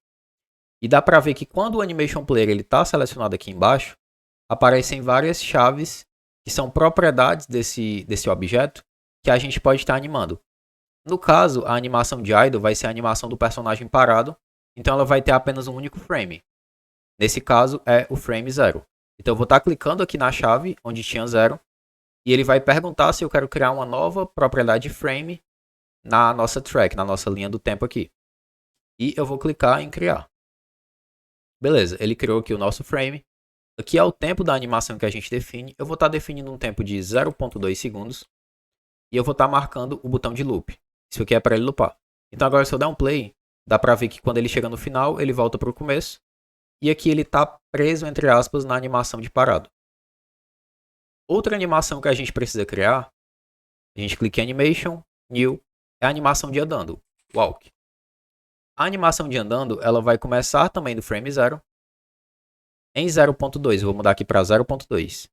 E dá para ver que quando o Animation Player está selecionado aqui embaixo, aparecem várias chaves que são propriedades desse objeto que a gente pode estar animando. No caso, a animação de idle vai ser a animação do personagem parado, então ela vai ter apenas um único frame. Nesse caso é o frame 0. Então eu vou estar clicando aqui na chave onde tinha 0 e ele vai perguntar se eu quero criar uma nova propriedade frame na nossa track, na nossa linha do tempo aqui. E eu vou clicar em criar. Beleza, ele criou aqui o nosso frame. Aqui é o tempo da animação que a gente define. Eu vou estar definindo um tempo de 0.2 segundos. E eu vou estar marcando o botão de loop. Isso aqui é para ele loopar. Então agora se eu der um play, dá para ver que quando ele chega no final, ele volta para o começo. E aqui ele está preso, entre aspas, na animação de parado. Outra animação que a gente precisa criar, a gente clica em Animation, New, é a animação de andando, Walk. A animação de andando, ela vai começar também do frame 0. Em 0.2, eu vou mudar aqui para 0.2.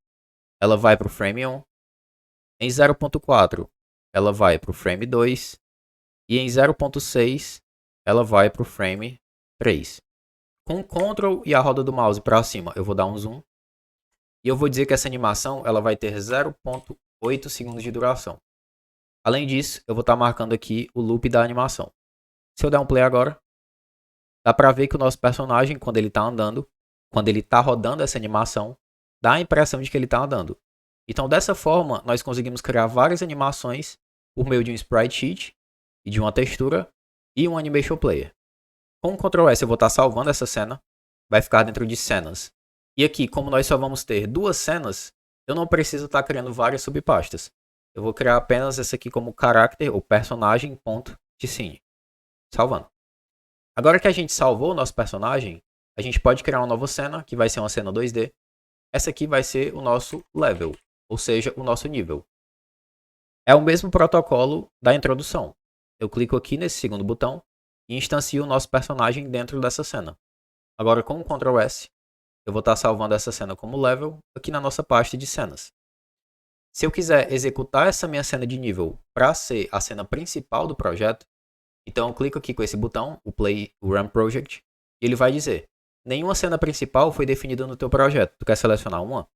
Ela vai para o frame 1. Em 0.4, ela vai para o frame 2. E em 0.6, ela vai para o frame 3. Com o Ctrl e a roda do mouse para cima, eu vou dar um zoom. E eu vou dizer que essa animação ela vai ter 0,8 segundos de duração. Além disso, eu vou estar marcando aqui o loop da animação. Se eu der um play agora, dá para ver que o nosso personagem, quando ele está andando, quando ele está rodando essa animação, dá a impressão de que ele está andando. Então, dessa forma, nós conseguimos criar várias animações por meio de um sprite sheet e de uma textura e um animation player. Com o Ctrl S eu vou estar salvando essa cena, vai ficar dentro de cenas. E aqui, como nós só vamos ter duas cenas, eu não preciso estar criando várias subpastas. Eu vou criar apenas essa aqui como character ou personagem.tscene. Salvando. Agora que a gente salvou o nosso personagem, a gente pode criar uma nova cena, que vai ser uma cena 2D. Essa aqui vai ser o nosso level, ou seja, o nosso nível. É o mesmo protocolo da introdução. Eu clico aqui nesse segundo botão e instancio o nosso personagem dentro dessa cena. Agora com o Ctrl S, eu vou estar salvando essa cena como level aqui na nossa pasta de cenas. Se eu quiser executar essa minha cena de nível para ser a cena principal do projeto, então eu clico aqui com esse botão, o Play Run Project, e ele vai dizer: nenhuma cena principal foi definida no teu projeto, tu quer selecionar uma?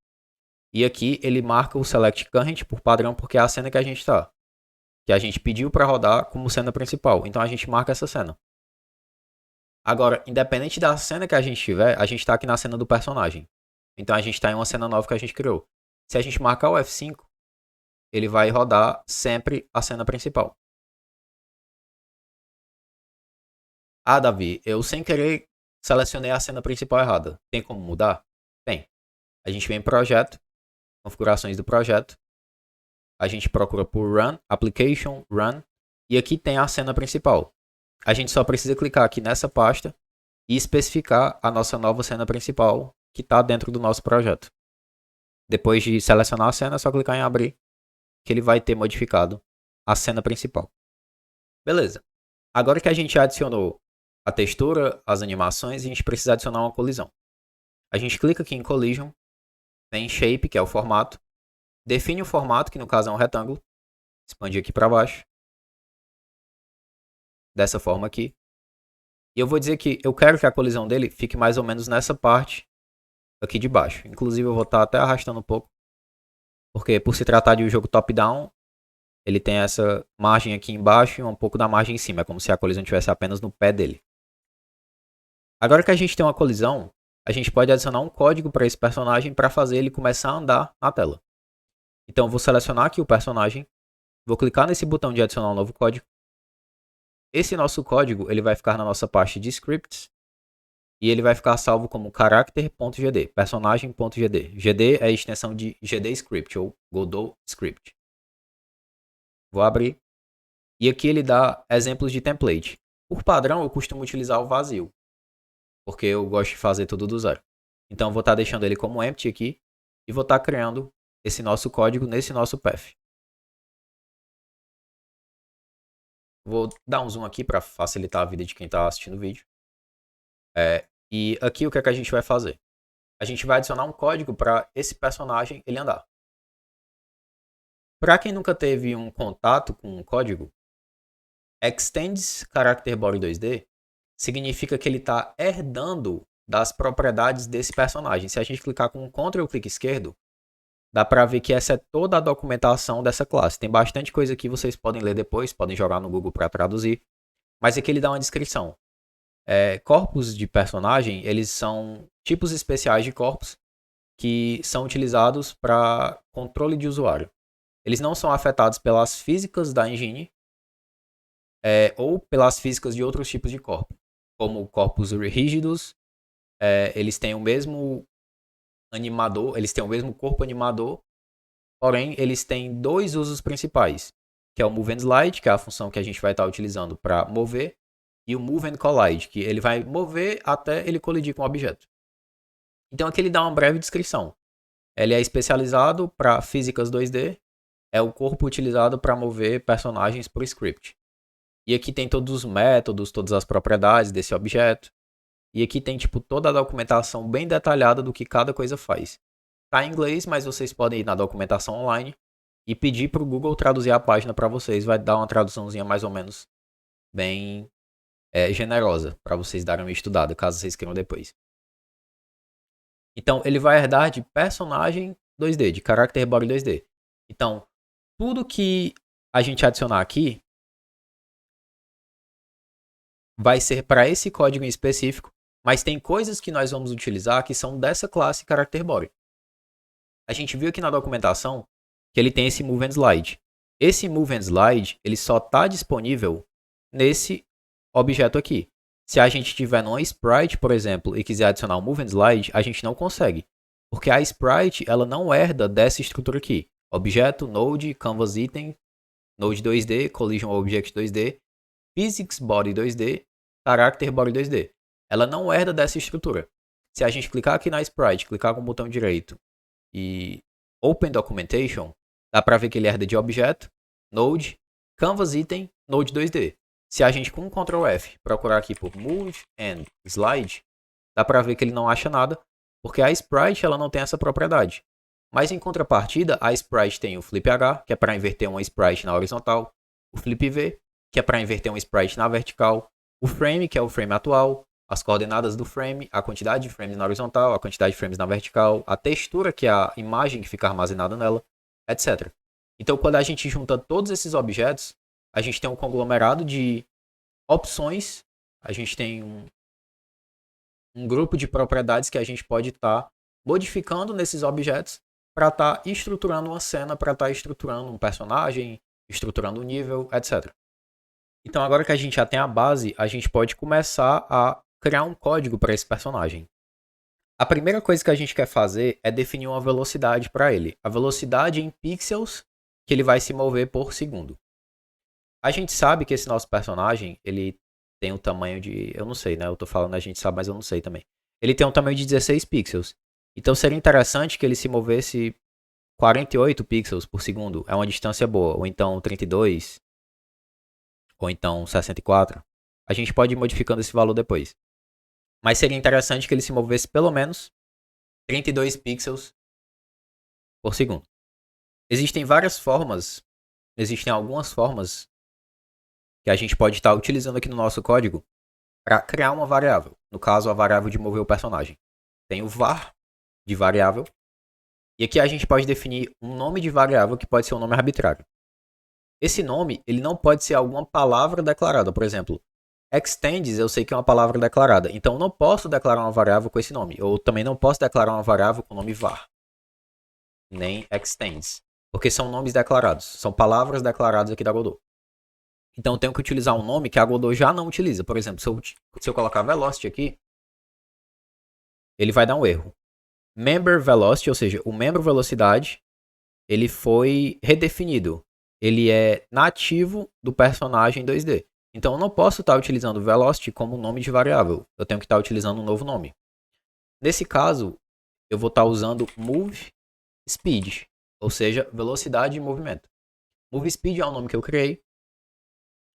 E aqui ele marca o Select Current por padrão, porque é a cena que a gente está. Que a gente pediu para rodar como cena principal. Então a gente marca essa cena. Agora, independente da cena que a gente tiver, a gente está aqui na cena do personagem. Então a gente está em uma cena nova que a gente criou. Se a gente marcar o F5, ele vai rodar sempre a cena principal. Ah, Davi, eu sem querer selecionei a cena principal errada. Tem como mudar? Tem. A gente vem em projeto, configurações do projeto. A gente procura por Run, Application, Run. E aqui tem a cena principal. A gente só precisa clicar aqui nessa pasta e especificar a nossa nova cena principal que está dentro do nosso projeto. Depois de selecionar a cena, é só clicar em abrir que ele vai ter modificado a cena principal. Beleza. Agora que a gente adicionou a textura, as animações, a gente precisa adicionar uma colisão. A gente clica aqui em Collision, vem em Shape, que é o formato, define o formato, que no caso é um retângulo, expande aqui para baixo, dessa forma aqui. E eu vou dizer que eu quero que a colisão dele fique mais ou menos nessa parte aqui de baixo. Inclusive eu vou estar até arrastando um pouco, porque por se tratar de um jogo top-down, ele tem essa margem aqui embaixo e um pouco da margem em cima. É como se a colisão estivesse apenas no pé dele. Agora que a gente tem uma colisão, a gente pode adicionar um código para esse personagem para fazer ele começar a andar na tela. Então eu vou selecionar aqui o personagem, vou clicar nesse botão de adicionar um novo código. Esse nosso código ele vai ficar na nossa pasta de scripts e ele vai ficar salvo como character.gd, personagem.gd. GD é a extensão de GD Script ou Godot Script. Vou abrir e aqui ele dá exemplos de template. Por padrão eu costumo utilizar o vazio, porque eu gosto de fazer tudo do zero. Então eu vou estar deixando ele como empty aqui e vou estar criando esse nosso código nesse nosso path. Vou dar um zoom aqui para facilitar a vida de quem está assistindo o vídeo. E aqui o que é que a gente vai fazer? A gente vai adicionar um código para esse personagem ele andar. Para quem nunca teve um contato com um código, Extends Character Body 2D significa que ele está herdando das propriedades desse personagem. Se a gente clicar com o Ctrl e o clique esquerdo, dá para ver que essa é toda a documentação dessa classe. Tem bastante coisa que vocês podem ler depois, podem jogar no Google para traduzir. Mas aqui ele dá uma descrição. Corpos de personagem, eles são tipos especiais de corpos que são utilizados para controle de usuário. Eles não são afetados pelas físicas da engine ou pelas físicas de outros tipos de corpo, como corpos rígidos. Eles têm o mesmo animador, eles têm o mesmo corpo animador, porém eles têm dois usos principais, que é o Move and Slide, que é a função que a gente vai estar utilizando para mover, e o Move and Collide, que ele vai mover até ele colidir com o objeto. Então aqui ele dá uma breve descrição. Ele é especializado para físicas 2D, é o corpo utilizado para mover personagens por script. E aqui tem todos os métodos, todas as propriedades desse objeto. E aqui tem tipo toda a documentação bem detalhada do que cada coisa faz. Tá em inglês, mas vocês podem ir na documentação online e pedir para o Google traduzir a página para vocês. Vai dar uma traduçãozinha mais ou menos bem generosa para vocês darem uma estudada, caso vocês queiram depois. Então, ele vai herdar de personagem 2D, de character body 2D. Então, tudo que a gente adicionar aqui vai ser para esse código em específico, mas tem coisas que nós vamos utilizar que são dessa classe character body. A gente viu aqui na documentação que ele tem esse move and slide. Esse move and slide, ele só está disponível nesse objeto aqui. Se a gente tiver numa sprite, por exemplo, e quiser adicionar um move and slide, a gente não consegue. Porque a sprite, ela não herda dessa estrutura aqui. Objeto, node, canvas item, node 2D, collision object 2D, physics body 2D, character body 2D. Ela não herda dessa estrutura. Se a gente clicar aqui na sprite, clicar com o botão direito e open documentation, dá para ver que ele herda de objeto, node, canvas item, node 2D. Se a gente com Ctrl F procurar aqui por move and slide, dá para ver que ele não acha nada, porque a sprite ela não tem essa propriedade. Mas em contrapartida, a sprite tem o flip H, que é para inverter uma sprite na horizontal, o flip V, que é para inverter uma sprite na vertical, o frame, que é o frame atual, as coordenadas do frame, a quantidade de frames na horizontal, a quantidade de frames na vertical, a textura, que é a imagem que fica armazenada nela, etc. Então, quando a gente junta todos esses objetos, a gente tem um conglomerado de opções, a gente tem um grupo de propriedades que a gente pode estar modificando nesses objetos para estar estruturando uma cena, para estar estruturando um personagem, estruturando um nível, etc. Então, agora que a gente já tem a base, a gente pode começar a criar um código para esse personagem. A primeira coisa que a gente quer fazer é definir uma velocidade para ele. A velocidade em pixels que ele vai se mover por segundo. A gente sabe que esse nosso personagem, ele tem um tamanho de... Eu não sei, né? Eu tô falando a gente sabe, mas eu não sei também. Ele tem um tamanho de 16 pixels. Então seria interessante que ele se movesse 48 pixels por segundo. É uma distância boa. Ou então 32. Ou então 64. A gente pode ir modificando esse valor depois. Mas seria interessante que ele se movesse pelo menos 32 pixels por segundo. Existem várias formas. Existem algumas formas que a gente pode estar utilizando aqui no nosso código para criar uma variável. No caso, a variável de mover o personagem. Tem o var de variável. E aqui a gente pode definir um nome de variável que pode ser um nome arbitrário. Esse nome, ele não pode ser alguma palavra declarada. Por exemplo, extends, eu sei que é uma palavra declarada. Então, eu não posso declarar uma variável com esse nome. Ou também não posso declarar uma variável com o nome var. Nem extends. Porque são nomes declarados. São palavras declaradas aqui da Godot. Então, eu tenho que utilizar um nome que a Godot já não utiliza. Por exemplo, se eu colocar velocity aqui, ele vai dar um erro. Member velocity, ou seja, o membro velocidade, ele foi redefinido. Ele é nativo do personagem 2D. Então, eu não posso estar utilizando velocity como nome de variável. Eu tenho que estar utilizando um novo nome. Nesse caso, eu vou estar usando move speed, ou seja, velocidade de movimento. Move speed é um nome que eu criei.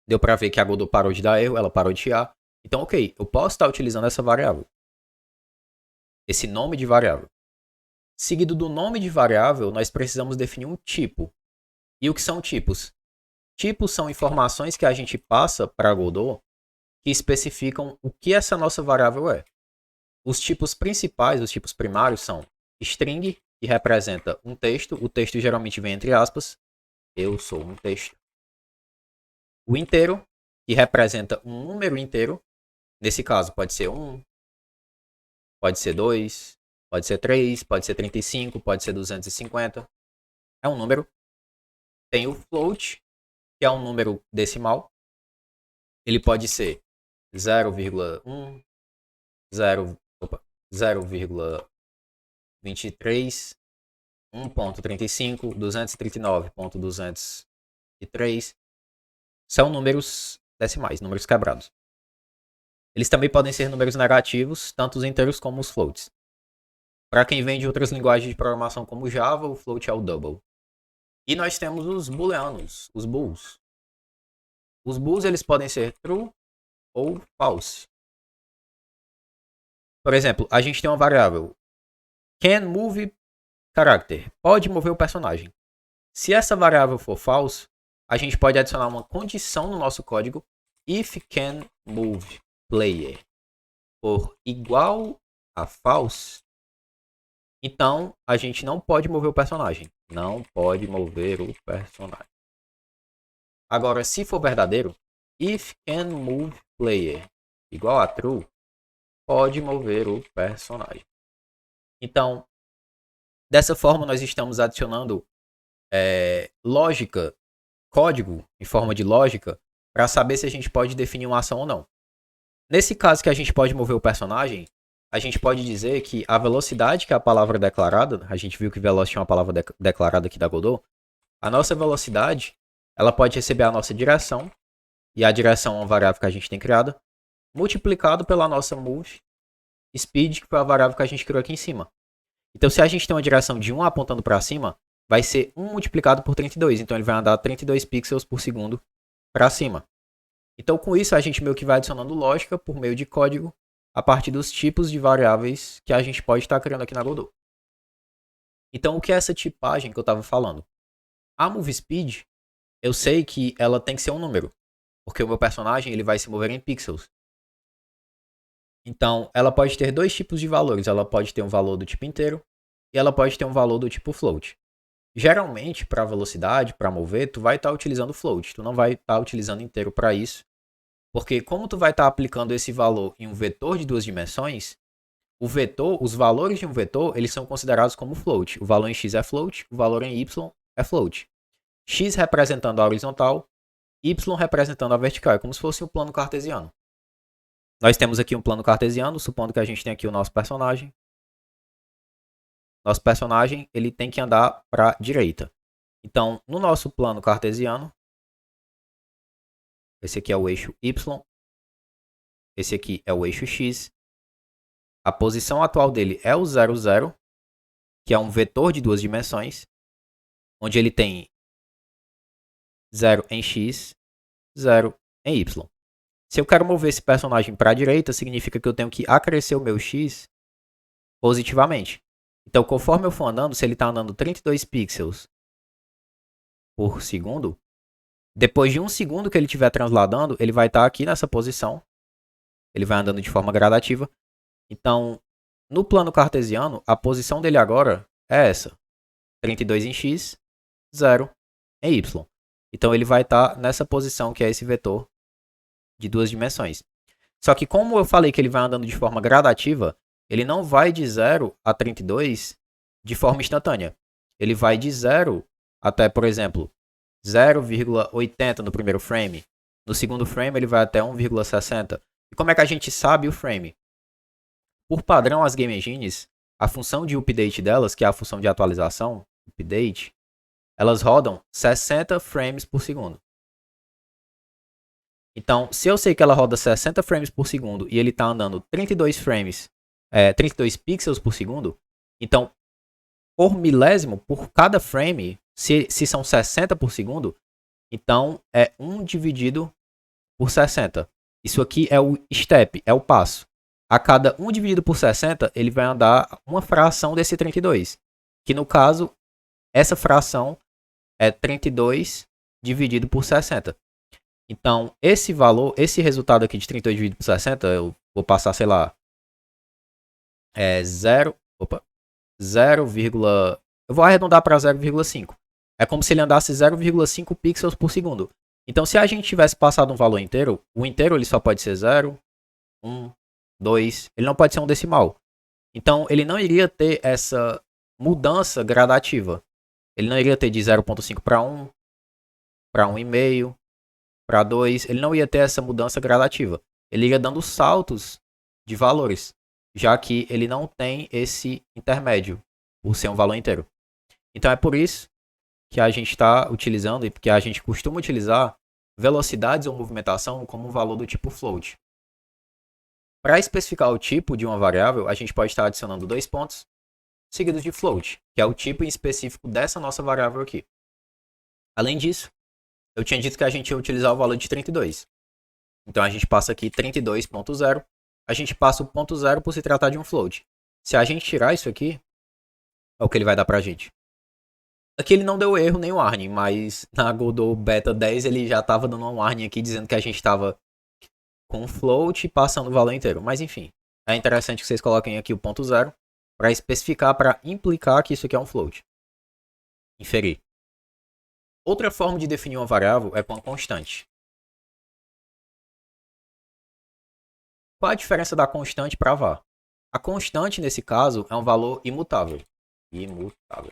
Deu para ver que a Godot parou de dar erro, ela parou de chiar. Então, ok, eu posso estar utilizando essa variável. Esse nome de variável. Seguido do nome de variável, nós precisamos definir um tipo. E o que são tipos? Tipos são informações que a gente passa para a Godot que especificam o que essa nossa variável é. Os tipos principais, os tipos primários são string, que representa um texto. O texto geralmente vem entre aspas. Eu sou um texto. O inteiro, que representa um número inteiro. Nesse caso, pode ser 1, pode ser 2, pode ser 3, pode ser 35, pode ser 250. É um número. Tem o float, que é um número decimal. Ele pode ser 0,1, 0,23, 1.35, 239.203. São números decimais, números quebrados. Eles também podem ser números negativos, tanto os inteiros como os floats. Para quem vem de outras linguagens de programação como Java, o float é o double. E nós temos os booleanos, os bools. Os bools eles podem ser true ou false. Por exemplo, a gente tem uma variável can move character, pode mover o personagem. Se essa variável for false, a gente pode adicionar uma condição no nosso código if can move player for igual a false, então a gente não pode mover o personagem. Não pode mover o personagem. Agora, se for verdadeiro, if can move player igual a true, pode mover o personagem. Então, dessa forma, nós estamos adicionando lógica, código em forma de lógica, para saber se a gente pode definir uma ação ou não. Nesse caso que a gente pode mover o personagem, a gente pode dizer que a velocidade, que é a palavra declarada, a gente viu que velocity é uma palavra declarada aqui da Godot, a nossa velocidade, ela pode receber a nossa direção, e a direção é uma variável que a gente tem criada, multiplicado pela nossa move speed, que foi a variável que a gente criou aqui em cima. Então, se a gente tem uma direção de 1 apontando para cima, vai ser 1 multiplicado por 32. Então, ele vai andar 32 pixels por segundo para cima. Então, com isso, a gente meio que vai adicionando lógica por meio de código a partir dos tipos de variáveis que a gente pode estar criando aqui na Godot. Então, o que é essa tipagem que eu estava falando? A move speed, eu sei que ela tem que ser um número, porque o meu personagem ele vai se mover em pixels. Então, ela pode ter dois tipos de valores. Ela pode ter um valor do tipo inteiro e ela pode ter um valor do tipo float. Geralmente, para velocidade, para mover, tu vai estar utilizando float. Tu não vai estar utilizando inteiro para isso. Porque como tu vai estar aplicando esse valor em um vetor de duas dimensões, o vetor, os valores de um vetor, eles são considerados como float. O valor em x é float, o valor em y é float. X representando a horizontal, y representando a vertical. É como se fosse um plano cartesiano. Nós temos aqui um plano cartesiano, supondo que a gente tem aqui o nosso personagem. Nosso personagem ele tem que andar para a direita. Então, no nosso plano cartesiano, esse aqui é o eixo Y, esse aqui é o eixo X. A posição atual dele é o 0, 0, que é um vetor de duas dimensões, onde ele tem 0 em X, 0 em Y. Se eu quero mover esse personagem para a direita, significa que eu tenho que acrescer o meu X positivamente. Então, conforme eu for andando, se ele está andando 32 pixels por segundo, depois de um segundo que ele estiver transladando, ele vai estar aqui nessa posição. Ele vai andando de forma gradativa. Então, no plano cartesiano, a posição dele agora é essa. 32 em X, 0 em Y. Então, ele vai estar nessa posição que é esse vetor de duas dimensões. Só que como eu falei que ele vai andando de forma gradativa, ele não vai de 0 a 32 de forma instantânea. Ele vai de 0 até, por exemplo, 0,80 no primeiro frame. No segundo frame ele vai até 1,60. E como é que a gente sabe o frame? Por padrão, as Game Engines, a função de update delas, que é a função de atualização, update, elas rodam 60 frames por segundo. Então, se eu sei que ela roda 60 frames por segundo e ele está andando 32 frames, 32 pixels por segundo, então, por milésimo, por cada frame, se são 60 por segundo, então é 1 dividido por 60. Isso aqui é o step, é o passo. A cada 1 dividido por 60, ele vai andar uma fração desse 32. Que no caso, essa fração é 32 dividido por 60. Então, esse valor, esse resultado aqui de 32 dividido por 60, eu vou passar, sei lá, 0, eu vou arredondar para 0,5. É como se ele andasse 0,5 pixels por segundo. Então, se a gente tivesse passado um valor inteiro, o inteiro ele só pode ser 0, 1, 2, ele não pode ser um decimal. Então, ele não iria ter essa mudança gradativa. Ele não iria ter de 0,5 para 1, para 1,5, para 2. Ele não ia ter essa mudança gradativa. Ele iria dando saltos de valores, já que ele não tem esse intermédio, por ser um valor inteiro. Então, é por isso que a gente está utilizando e porque a gente costuma utilizar velocidades ou movimentação como um valor do tipo float. Para especificar o tipo de uma variável, a gente pode estar adicionando 2 pontos seguidos de float, que é o tipo em específico dessa nossa variável aqui. Além disso, eu tinha dito que a gente ia utilizar o valor de 32. Então a gente passa aqui 32.0, a gente passa o ponto 0 por se tratar de um float. Se a gente tirar isso aqui, é o que ele vai dar pra gente. Aqui ele não deu erro nem warning, mas na Godot Beta 10 ele já estava dando um warning aqui dizendo que a gente estava com float passando o valor inteiro. Mas enfim, é interessante que vocês coloquem aqui o ponto zero para especificar, para implicar que isso aqui é um float. Inferir. Outra forma de definir uma variável é com a constante. Qual a diferença da constante para var? A constante, nesse caso, é um valor imutável. Imutável.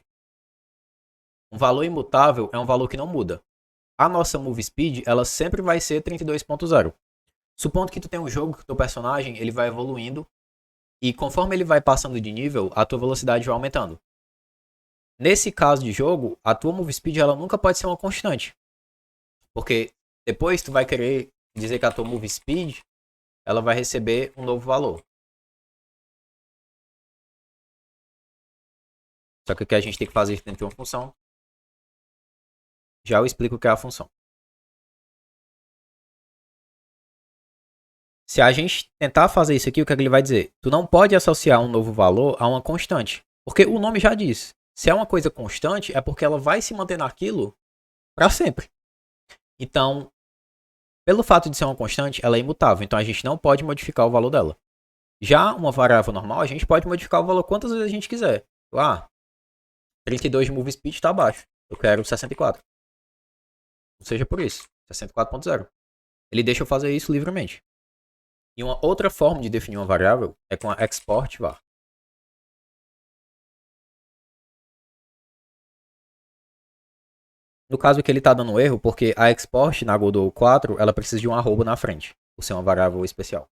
Um valor imutável é um valor que não muda. A nossa move speed, ela sempre vai ser 32.0. Supondo que tu tem um jogo que o teu personagem ele vai evoluindo e conforme ele vai passando de nível, a tua velocidade vai aumentando. Nesse caso de jogo, a tua move speed ela nunca pode ser uma constante. Porque depois tu vai querer dizer que a tua move speed ela vai receber um novo valor. Só que o que a gente tem que fazer dentro de uma função. Já eu explico o que é a função. Se a gente tentar fazer isso aqui, o que é que ele vai dizer? Tu não pode associar um novo valor a uma constante. Porque o nome já diz. Se é uma coisa constante, é porque ela vai se manter naquilo para sempre. Então, pelo fato de ser uma constante, ela é imutável. Então a gente não pode modificar o valor dela. Já uma variável normal, a gente pode modificar o valor quantas vezes a gente quiser. 32 de move speed está abaixo. Eu quero 64. Ou seja, por isso. 64.0. Ele deixa eu fazer isso livremente. E uma outra forma de definir uma variável é com a export var. No caso aqui ele está dando erro porque a export na Godot 4 ela precisa de um arroba na frente, por ser uma variável especial.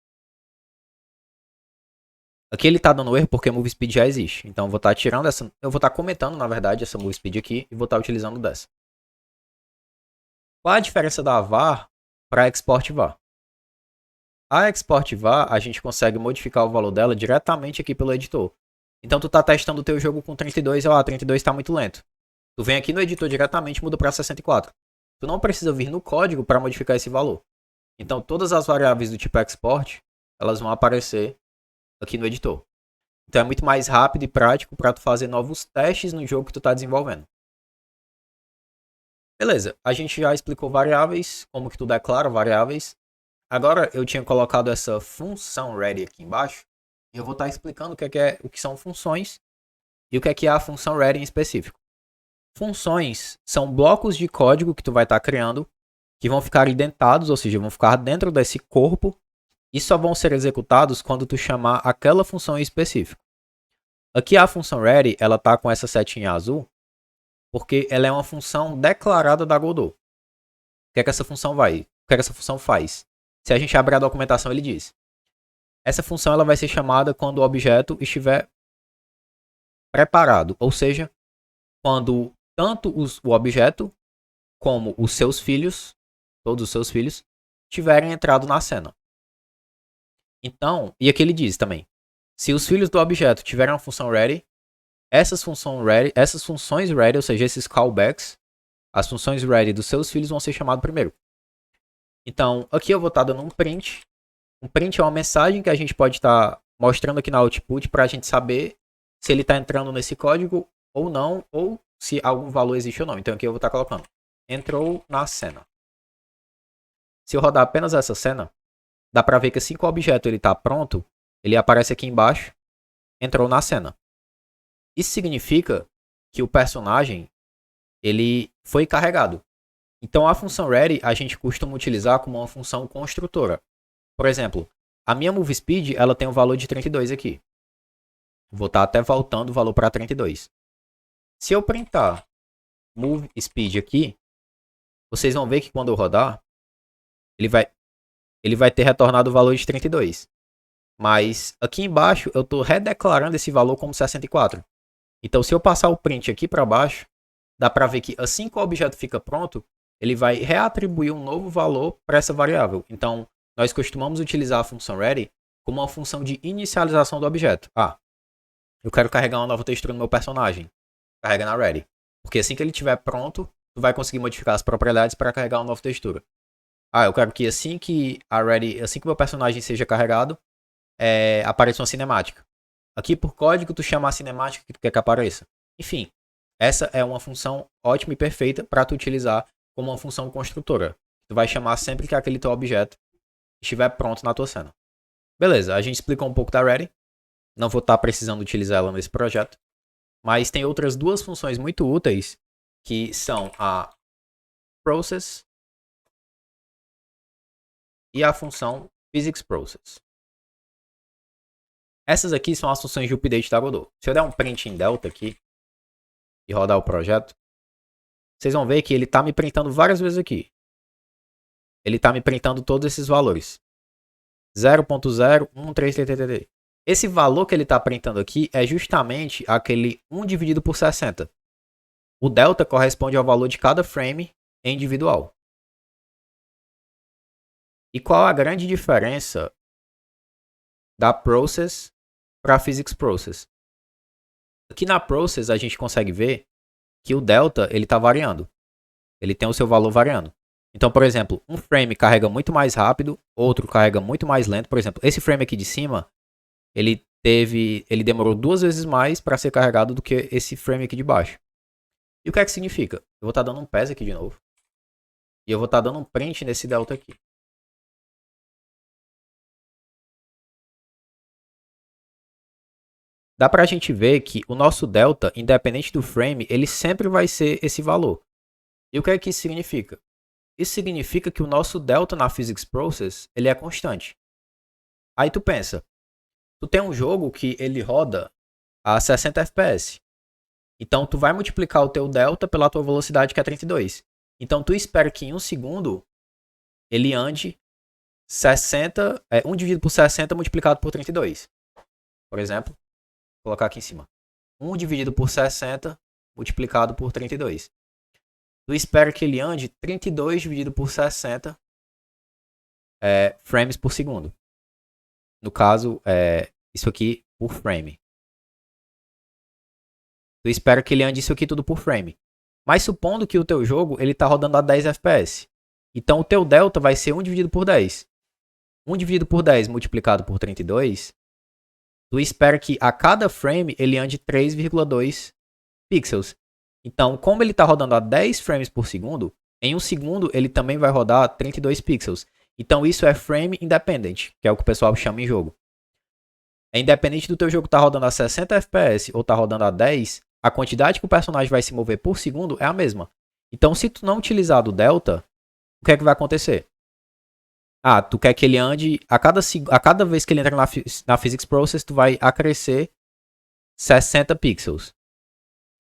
Aqui ele está dando erro porque a move speed já existe. Então eu vou estar tirando essa, eu vou estar comentando na verdade essa move speed aqui e vou estar utilizando dessa. Qual a diferença da var para a export var? A export var a gente consegue modificar o valor dela diretamente aqui pelo editor. Então tu está testando o teu jogo com 32, 32 está muito lento. Tu vem aqui no editor diretamente e muda para 64. Tu não precisa vir no código para modificar esse valor. Então todas as variáveis do tipo export, elas vão aparecer aqui no editor. Então é muito mais rápido e prático para tu fazer novos testes no jogo que tu está desenvolvendo. Beleza, a gente já explicou variáveis, como que tu declara variáveis. Agora eu tinha colocado essa função ready aqui embaixo. E eu vou estar explicando o que são funções e o que é a função ready em específico. Funções são blocos de código que tu vai estar criando que vão ficar indentados, ou seja, vão ficar dentro desse corpo e só vão ser executados quando tu chamar aquela função em específico. Aqui a função ready, ela tá com essa setinha azul, porque ela é uma função declarada da Godot. O que é que essa função vai? O que é que essa função faz? Se a gente abrir a documentação, ele diz: essa função ela vai ser chamada quando o objeto estiver preparado, ou seja, quando tanto o objeto como os seus filhos, todos os seus filhos, tiverem entrado na cena. Então, e aqui ele diz também, se os filhos do objeto tiverem uma função ready, essas funções ready, ou seja, esses callbacks, as funções ready dos seus filhos vão ser chamadas primeiro. Então, aqui eu vou estar dando um print. Um print é uma mensagem que a gente pode estar mostrando aqui na output para a gente saber se ele está entrando nesse código ou não, ou se algum valor existe ou não. Então aqui eu vou estar colocando: entrou na cena. Se eu rodar apenas essa cena, dá para ver que assim que o objeto está pronto, ele aparece aqui embaixo: entrou na cena. Isso significa que o personagem ele foi carregado. Então a função ready a gente costuma utilizar como uma função construtora. Por exemplo, a minha move speed ela tem um valor de 32 aqui. Vou estar até voltando o valor para 32. Se eu printar move speed aqui, vocês vão ver que quando eu rodar, ele vai ter retornado o valor de 32. Mas aqui embaixo eu estou redeclarando esse valor como 64. Então se eu passar o print aqui para baixo, dá para ver que assim que o objeto fica pronto, ele vai reatribuir um novo valor para essa variável. Então nós costumamos utilizar a função ready como uma função de inicialização do objeto. Eu quero carregar uma nova textura no meu personagem. Carrega na ready. Porque assim que ele estiver pronto, tu vai conseguir modificar as propriedades para carregar uma nova textura. Eu quero que assim que o meu personagem seja carregado, apareça uma cinemática. Aqui por código tu chama a cinemática que tu quer que apareça. Enfim, essa é uma função ótima e perfeita para tu utilizar como uma função construtora. Tu vai chamar sempre que aquele teu objeto estiver pronto na tua cena. Beleza, a gente explicou um pouco da Ready. Não vou estar precisando utilizar ela nesse projeto. Mas tem outras duas funções muito úteis, que são a Process e a função PhysicsProcess. Essas aqui são as funções de update da Godot. Se eu der um print em Delta aqui e rodar o projeto, vocês vão ver que ele está me printando várias vezes aqui. Ele está me printando todos esses valores. 0.01333. Esse valor que ele está printando aqui é justamente aquele 1 dividido por 60. O delta corresponde ao valor de cada frame individual. E qual a grande diferença da Process para a PhysicsProcess? Aqui na Process a gente consegue ver que o delta ele está variando. Ele tem o seu valor variando. Então, por exemplo, um frame carrega muito mais rápido, outro carrega muito mais lento. Por exemplo, esse frame aqui de cima, ele demorou 2 vezes mais para ser carregado do que esse frame aqui de baixo. E o que é que significa? Eu vou estar dando um PES aqui de novo. E eu vou estar dando um print nesse delta aqui. Dá pra gente ver que o nosso delta, independente do frame, ele sempre vai ser esse valor. E o que é que isso significa? Isso significa que o nosso delta na PhysicsProcess, ele é constante. Aí tu pensa, tu tem um jogo que ele roda a 60 FPS. Então tu vai multiplicar o teu delta pela tua velocidade, que é 32. Então tu espera que em 1 segundo ele ande 1 dividido por 60 multiplicado por 32. Por exemplo, vou colocar aqui em cima. 1 dividido por 60 multiplicado por 32. Tu espera que ele ande 32 dividido por 60 frames por segundo. No caso, isso aqui por frame. Tu espera que ele ande isso aqui tudo por frame. Mas supondo que o teu jogo ele está rodando a 10 FPS. Então o teu delta vai ser 1 dividido por 10. 1 dividido por 10 multiplicado por 32. Tu espera que a cada frame ele ande 3,2 pixels. Então, como ele está rodando a 10 frames por segundo, em 1 segundo ele também vai rodar 32 pixels. Então isso é frame independent, que é o que o pessoal chama em jogo. É independente do teu jogo estar rodando a 60 FPS ou estar rodando a 10, a quantidade que o personagem vai se mover por segundo é a mesma. Então, se tu não utilizar do delta, o que é que vai acontecer? Tu quer que ele ande, a cada vez que ele entra na PhysicsProcess, tu vai acrescer 60 pixels.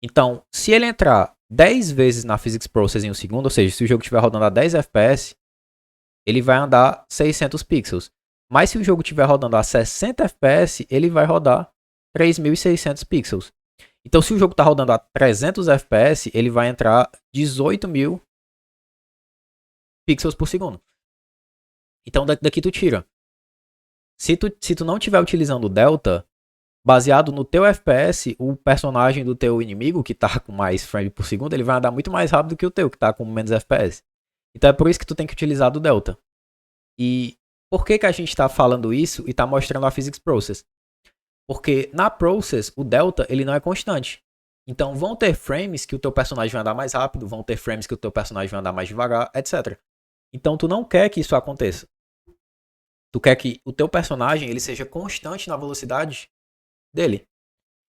Então, se ele entrar 10 vezes na PhysicsProcess em 1 segundo, ou seja, se o jogo estiver rodando a 10 FPS, ele vai andar 600 pixels. Mas se o jogo estiver rodando a 60 FPS, ele vai rodar 3.600 pixels. Então, se o jogo está rodando a 300 FPS, ele vai entrar 18.000 pixels por segundo. Então, daqui tu tira. Se tu não estiver utilizando o delta, baseado no teu FPS, o personagem do teu inimigo, que está com mais frame por segundo, ele vai andar muito mais rápido que o teu, que está com menos FPS. Então, é por isso que tu tem que utilizar do delta. E por que a gente está falando isso e está mostrando a PhysicsProcess? Porque na Process, o delta ele não é constante. Então vão ter frames que o teu personagem vai andar mais rápido, vão ter frames que o teu personagem vai andar mais devagar, etc. Então tu não quer que isso aconteça. Tu quer que o teu personagem ele seja constante na velocidade dele.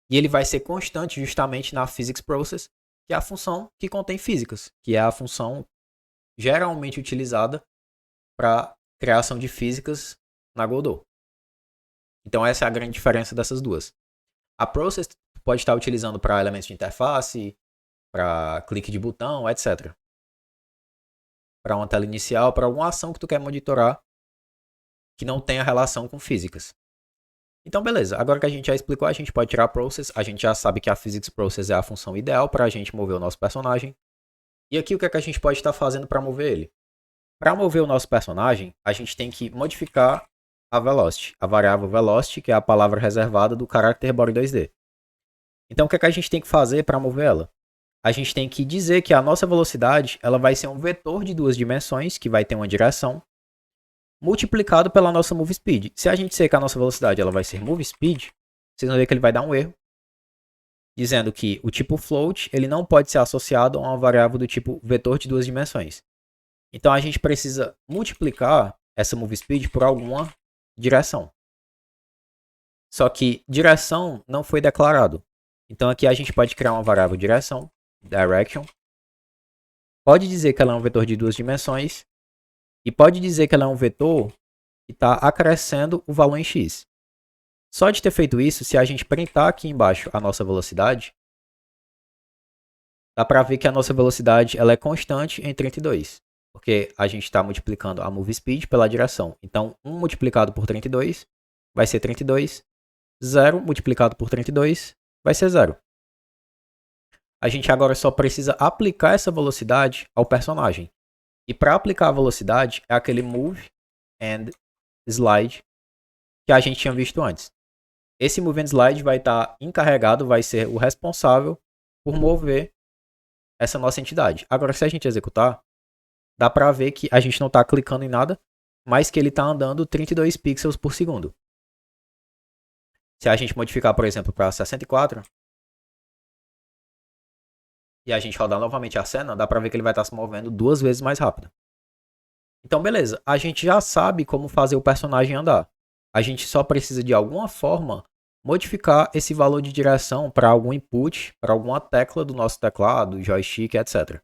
E ele vai ser constante justamente na PhysicsProcess, que é a função que contém físicas, que é a função geralmente utilizada para criação de físicas na Godot. Então essa é a grande diferença dessas duas. A Process pode estar utilizando para elementos de interface, para clique de botão, etc. Para uma tela inicial, para alguma ação que tu quer monitorar que não tenha relação com físicas. Então beleza, agora que a gente já explicou, a gente pode tirar a Process, a gente já sabe que a PhysicsProcess é a função ideal para a gente mover o nosso personagem. E aqui o que é que a gente pode estar fazendo para mover ele? Para mover o nosso personagem, a gente tem que modificar a velocity, a variável velocity, que é a palavra reservada do character body 2D. Então o que é que a gente tem que fazer para mover ela? A gente tem que dizer que a nossa velocidade ela vai ser um vetor de 2 dimensões, que vai ter uma direção, multiplicado pela nossa move speed. Se a gente disser que a nossa velocidade ela vai ser move speed, vocês vão ver que ele vai dar um erro, dizendo que o tipo float ele não pode ser associado a uma variável do tipo vetor de 2 dimensões. Então a gente precisa multiplicar essa move speed por alguma direção. Só que direção não foi declarado. Então aqui a gente pode criar uma variável direção, direction. Pode dizer que ela é um vetor de 2 dimensões. E pode dizer que ela é um vetor que está acrescendo o valor em x. Só de ter feito isso, se a gente printar aqui embaixo a nossa velocidade, dá para ver que a nossa velocidade ela é constante em 32. Porque a gente está multiplicando a move speed pela direção. Então, 1 multiplicado por 32 vai ser 32. 0 multiplicado por 32 vai ser 0. A gente agora só precisa aplicar essa velocidade ao personagem. E para aplicar a velocidade é aquele move and slide que a gente tinha visto antes. Esse move and slide vai estar encarregado, vai ser o responsável por mover essa nossa entidade. Agora, se a gente executar, dá para ver que a gente não está clicando em nada, mas que ele está andando 32 pixels por segundo. Se a gente modificar, por exemplo, para 64, e a gente rodar novamente a cena, dá para ver que ele vai estar se movendo 2 vezes mais rápido. Então, beleza. A gente já sabe como fazer o personagem andar. A gente só precisa, de alguma forma, modificar esse valor de direção para algum input, para alguma tecla do nosso teclado, joystick, etc.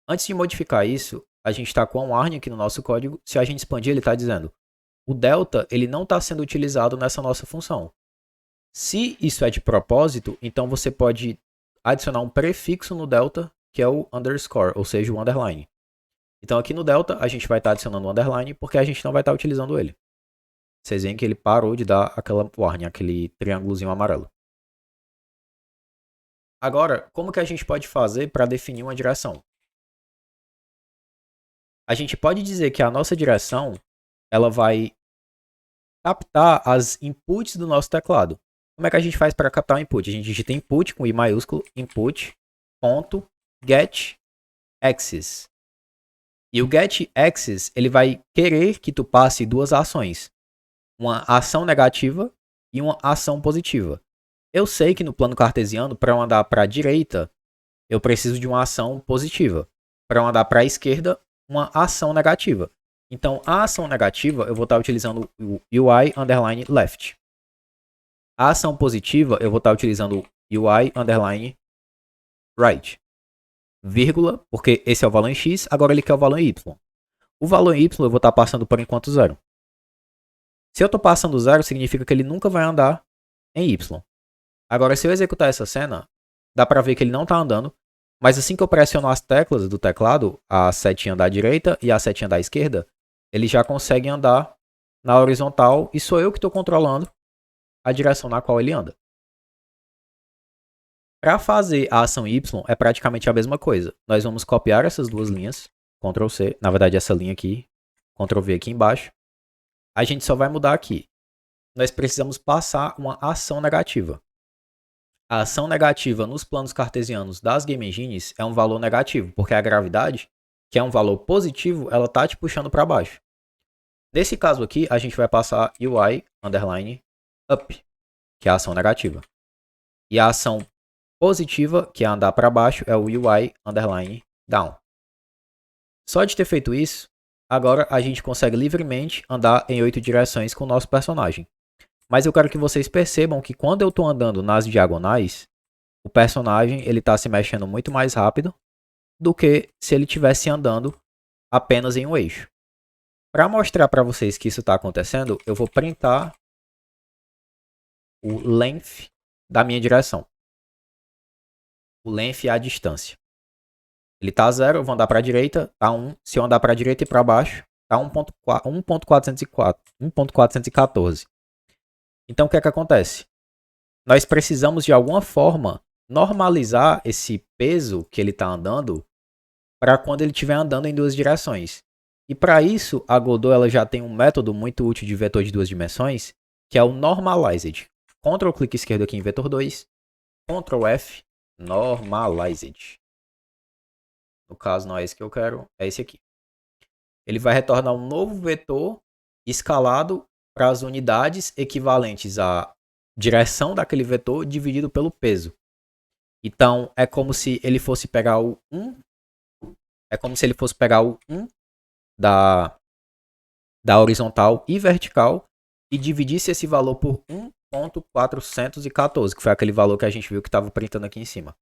Antes de modificar isso, a gente está com um warning aqui no nosso código. Se a gente expandir, ele está dizendo: o delta ele não está sendo utilizado nessa nossa função. Se isso é de propósito, então você pode adicionar um prefixo no delta, que é o underscore, ou seja, o underline. Então aqui no delta a gente vai estar adicionando o underline porque a gente não vai estar utilizando ele. Vocês veem que ele parou de dar aquela warning, aquele triângulozinho amarelo. Agora, como que a gente pode fazer para definir uma direção? A gente pode dizer que a nossa direção ela vai captar as inputs do nosso teclado. Como é que a gente faz para captar o input? A gente digita input com I maiúsculo, input, ponto, get, axis. E o get axis, ele vai querer que tu passe 2 ações. Uma ação negativa e uma ação positiva. Eu sei que no plano cartesiano, para eu andar para a direita, eu preciso de uma ação positiva. Para eu andar para a esquerda, uma ação negativa. Então, a ação negativa, eu vou estar utilizando o UI underline left. A ação positiva, eu vou estar utilizando o UI underline right. Vírgula, porque esse é o valor em x, agora ele quer o valor em y. O valor em y eu vou estar passando por enquanto 0. Se eu estou passando 0, significa que ele nunca vai andar em y. Agora, se eu executar essa cena, dá para ver que ele não está andando, mas assim que eu pressiono as teclas do teclado, a setinha da direita e a setinha da esquerda, ele já consegue andar na horizontal e sou eu que estou controlando a direção na qual ele anda. Para fazer a ação Y é praticamente a mesma coisa. Nós vamos copiar essas duas linhas, Ctrl C, na verdade essa linha aqui, Ctrl V aqui embaixo. A gente só vai mudar aqui. Nós precisamos passar uma ação negativa. A ação negativa nos planos cartesianos das Game Engines é um valor negativo, porque a gravidade, que é um valor positivo, ela está te puxando para baixo. Nesse caso aqui, a gente vai passar UI underline up, que é a ação negativa. E a ação positiva, que é andar para baixo, é o UI underline down. Só de ter feito isso, agora a gente consegue livremente andar em 8 direções com o nosso personagem. Mas eu quero que vocês percebam que quando eu estou andando nas diagonais, o personagem ele está se mexendo muito mais rápido do que se ele estivesse andando apenas em um eixo. Para mostrar para vocês que isso está acontecendo, eu vou printar o length da minha direção. O length é a distância. Ele está 0, eu vou andar para a direita, está 1. Se eu andar para a direita e para baixo, está 1.414. Então, o que é que acontece? Nós precisamos, de alguma forma, normalizar esse peso que ele está andando para quando ele estiver andando em 2 direções. E para isso, a Godot ela já tem um método muito útil de vetor de 2 dimensões, que é o Normalized. Ctrl clique esquerdo aqui em vetor 2, Ctrl F, Normalized. No caso, não é esse que eu quero, é esse aqui. Ele vai retornar um novo vetor escalado para as unidades equivalentes à direção daquele vetor dividido pelo peso. Então, é como se ele fosse pegar o 1, da da horizontal e vertical e dividisse esse valor por 1.414, que foi aquele valor que a gente viu que estava printando aqui em cima.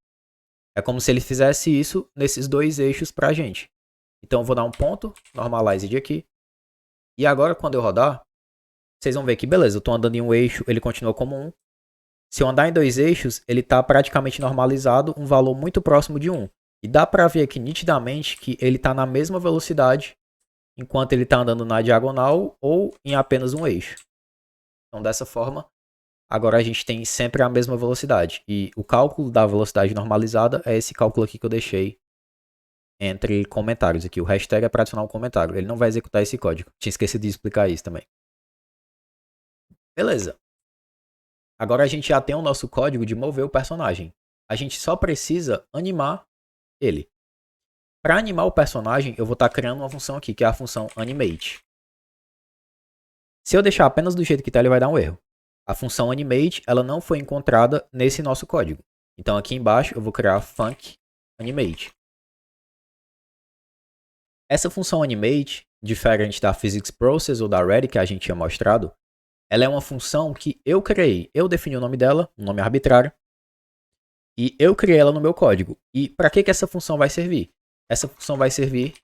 É como se ele fizesse isso nesses dois eixos para a gente. Então eu vou dar um ponto, normalized aqui. E agora quando eu rodar, vocês vão ver que beleza, eu estou andando em um eixo, ele continua como 1. Se eu andar em dois eixos, ele está praticamente normalizado, um valor muito próximo de 1. E dá para ver aqui nitidamente que ele está na mesma velocidade enquanto ele está andando na diagonal ou em apenas um eixo. Então dessa forma, agora a gente tem sempre a mesma velocidade. E o cálculo da velocidade normalizada é esse cálculo aqui que eu deixei entre comentários aqui. O hashtag é para adicionar um comentário. Ele não vai executar esse código. Tinha esquecido de explicar isso também. Beleza. Agora a gente já tem o nosso código de mover o personagem. A gente só precisa animar ele. Para animar o personagem, eu vou estar criando uma função aqui, que é a função animate. Se eu deixar apenas do jeito que está, ele vai dar um erro. A função animate, ela não foi encontrada nesse nosso código. Então aqui embaixo eu vou criar func animate. Essa função animate, diferente da physicsProcess ou da ready que a gente tinha mostrado, ela é uma função que eu criei. Eu defini o nome dela, um nome arbitrário, e eu criei ela no meu código. E para que essa função vai servir? Essa função vai servir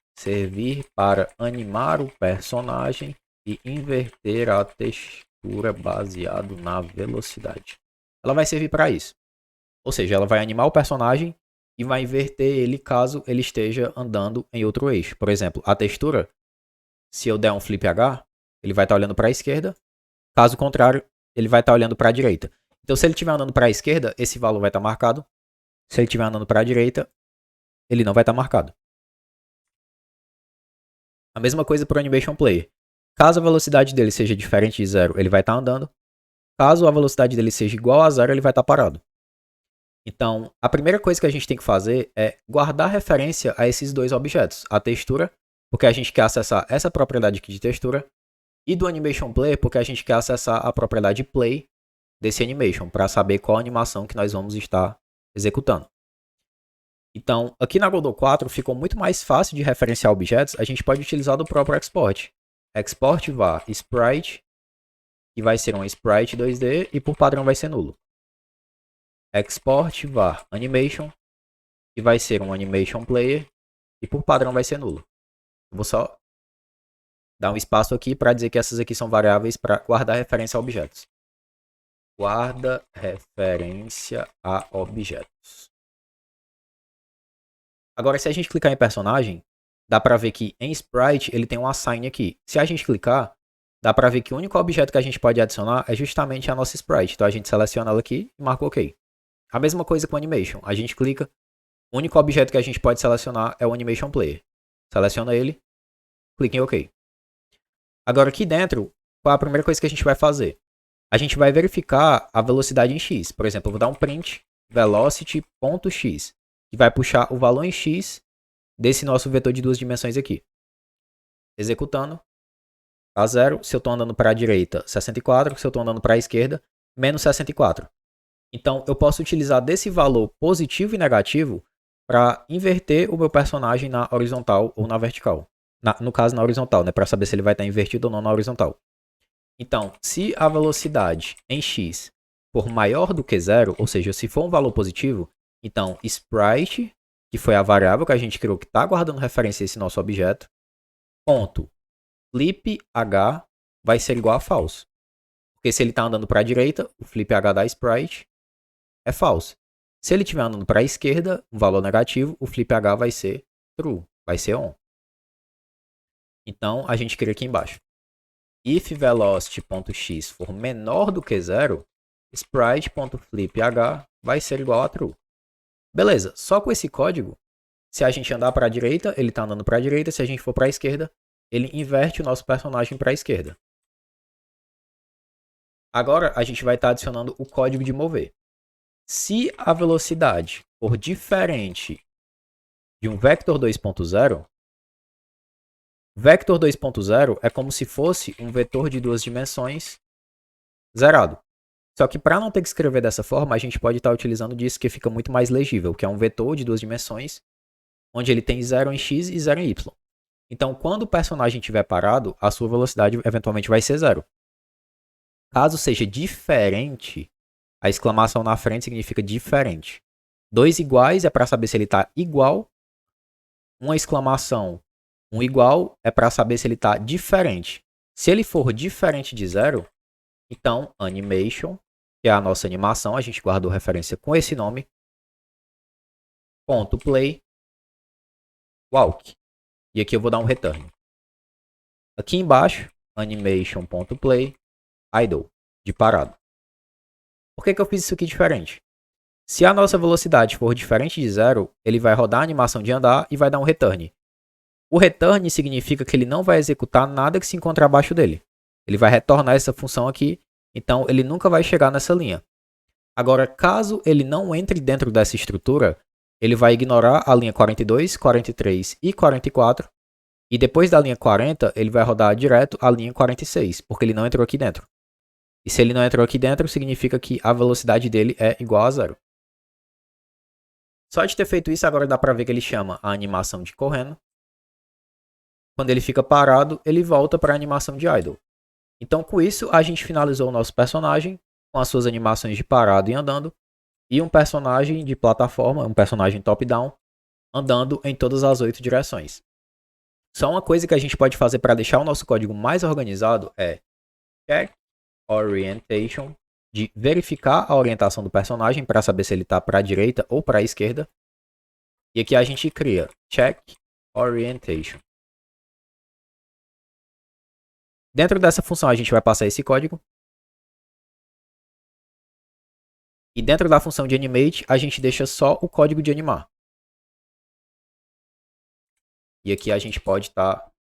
para animar o personagem e inverter a textura baseado na velocidade. Ela vai servir para isso. Ou seja, ela vai animar o personagem e vai inverter ele caso ele esteja andando em outro eixo. Por exemplo, a textura, se eu der um flip H, ele vai estar olhando para a esquerda. Caso contrário, ele vai estar olhando para a direita. Então, se ele estiver andando para a esquerda, esse valor vai estar marcado. Se ele estiver andando para a direita, ele não vai estar marcado. A mesma coisa para o Animation Player. Caso a velocidade dele seja diferente de 0, ele vai estar andando. Caso a velocidade dele seja igual a 0, ele vai estar parado. Então, a primeira coisa que a gente tem que fazer é guardar referência a esses dois objetos. A textura, porque a gente quer acessar essa propriedade aqui de textura. E do Animation Player, porque a gente quer acessar a propriedade Play desse Animation, para saber qual animação que nós vamos estar executando. Então, aqui na Godot 4 ficou muito mais fácil de referenciar objetos, a gente pode utilizar do próprio export. Export var sprite, que vai ser um sprite 2D e por padrão vai ser nulo. Export var animation, que vai ser um animation player e por padrão vai ser nulo. Eu vou só dar um espaço aqui para dizer que essas aqui são variáveis para guardar referência a objetos. Guarda referência a objetos. Agora, se a gente clicar em personagem, dá para ver que em sprite ele tem um assign aqui. Se a gente clicar, dá para ver que o único objeto que a gente pode adicionar é justamente a nossa sprite. Então a gente seleciona ela aqui e marca OK. A mesma coisa com animation. A gente clica, o único objeto que a gente pode selecionar é o animation player. Seleciona ele, clica em OK. Agora aqui dentro, qual é a primeira coisa que a gente vai fazer? A gente vai verificar a velocidade em x. Por exemplo, eu vou dar um print velocity.x, que vai puxar o valor em x desse nosso vetor de duas dimensões aqui. Executando, tá 0. Se eu estou andando para a direita, 64. Se eu estou andando para a esquerda, menos 64. Então, eu posso utilizar desse valor positivo e negativo para inverter o meu personagem na horizontal ou na vertical. No caso, na horizontal, né? Para saber se ele vai estar invertido ou não na horizontal. Então, se a velocidade em x for maior do que 0, ou seja, se for um valor positivo, então sprite, que foi a variável que a gente criou que está guardando referência a esse nosso objeto, ponto flip h vai ser igual a false. Porque se ele está andando para a direita, o flip h da sprite é false. Se ele estiver andando para a esquerda, um valor negativo, o flip h vai ser true, vai ser on. Então, a gente cria aqui embaixo. If velocity.x for menor do que 0, sprite.fliph vai ser igual a true. Beleza, só com esse código, se a gente andar para a direita, ele está andando para a direita. Se a gente for para a esquerda, ele inverte o nosso personagem para a esquerda. Agora, a gente vai estar adicionando o código de mover. Se a velocidade for diferente de um vector 2.0, vector 2.0 é como se fosse um vetor de duas dimensões zerado. Só que para não ter que escrever dessa forma, a gente pode estar utilizando disso que fica muito mais legível, que é um vetor de duas dimensões, onde ele tem 0 em x e 0 em y. Então, quando o personagem estiver parado, a sua velocidade eventualmente vai ser 0. Caso seja diferente, a exclamação na frente significa diferente. 2 iguais é para saber se ele está igual. Uma exclamação, um igual, é para saber se ele está diferente. Se ele for diferente de 0, então animation, que é a nossa animação, a gente guardou referência com esse nome, ponto play, walk. E aqui eu vou dar um return. Aqui embaixo, animation.play, idle, de parado. Por que eu fiz isso aqui diferente? Se a nossa velocidade for diferente de 0, ele vai rodar a animação de andar e vai dar um return. O return significa que ele não vai executar nada que se encontre abaixo dele. Ele vai retornar essa função aqui, então ele nunca vai chegar nessa linha. Agora, caso ele não entre dentro dessa estrutura, ele vai ignorar a linha 42, 43 e 44, e depois da linha 40, ele vai rodar direto a linha 46, porque ele não entrou aqui dentro. E se ele não entrou aqui dentro, significa que a velocidade dele é igual a 0. Só de ter feito isso, agora dá pra ver que ele chama a animação de correndo. Quando ele fica parado, ele volta para a animação de idle. Então, com isso, a gente finalizou o nosso personagem com as suas animações de parado e andando, e um personagem de plataforma, um personagem top-down, andando em todas as 8 direções. Só uma coisa que a gente pode fazer para deixar o nosso código mais organizado é check orientation, de verificar a orientação do personagem para saber se ele está para a direita ou para a esquerda. E aqui a gente cria check orientation. Dentro dessa função a gente vai passar esse código. E dentro da função de animate a gente deixa só o código de animar. E aqui a gente pode estar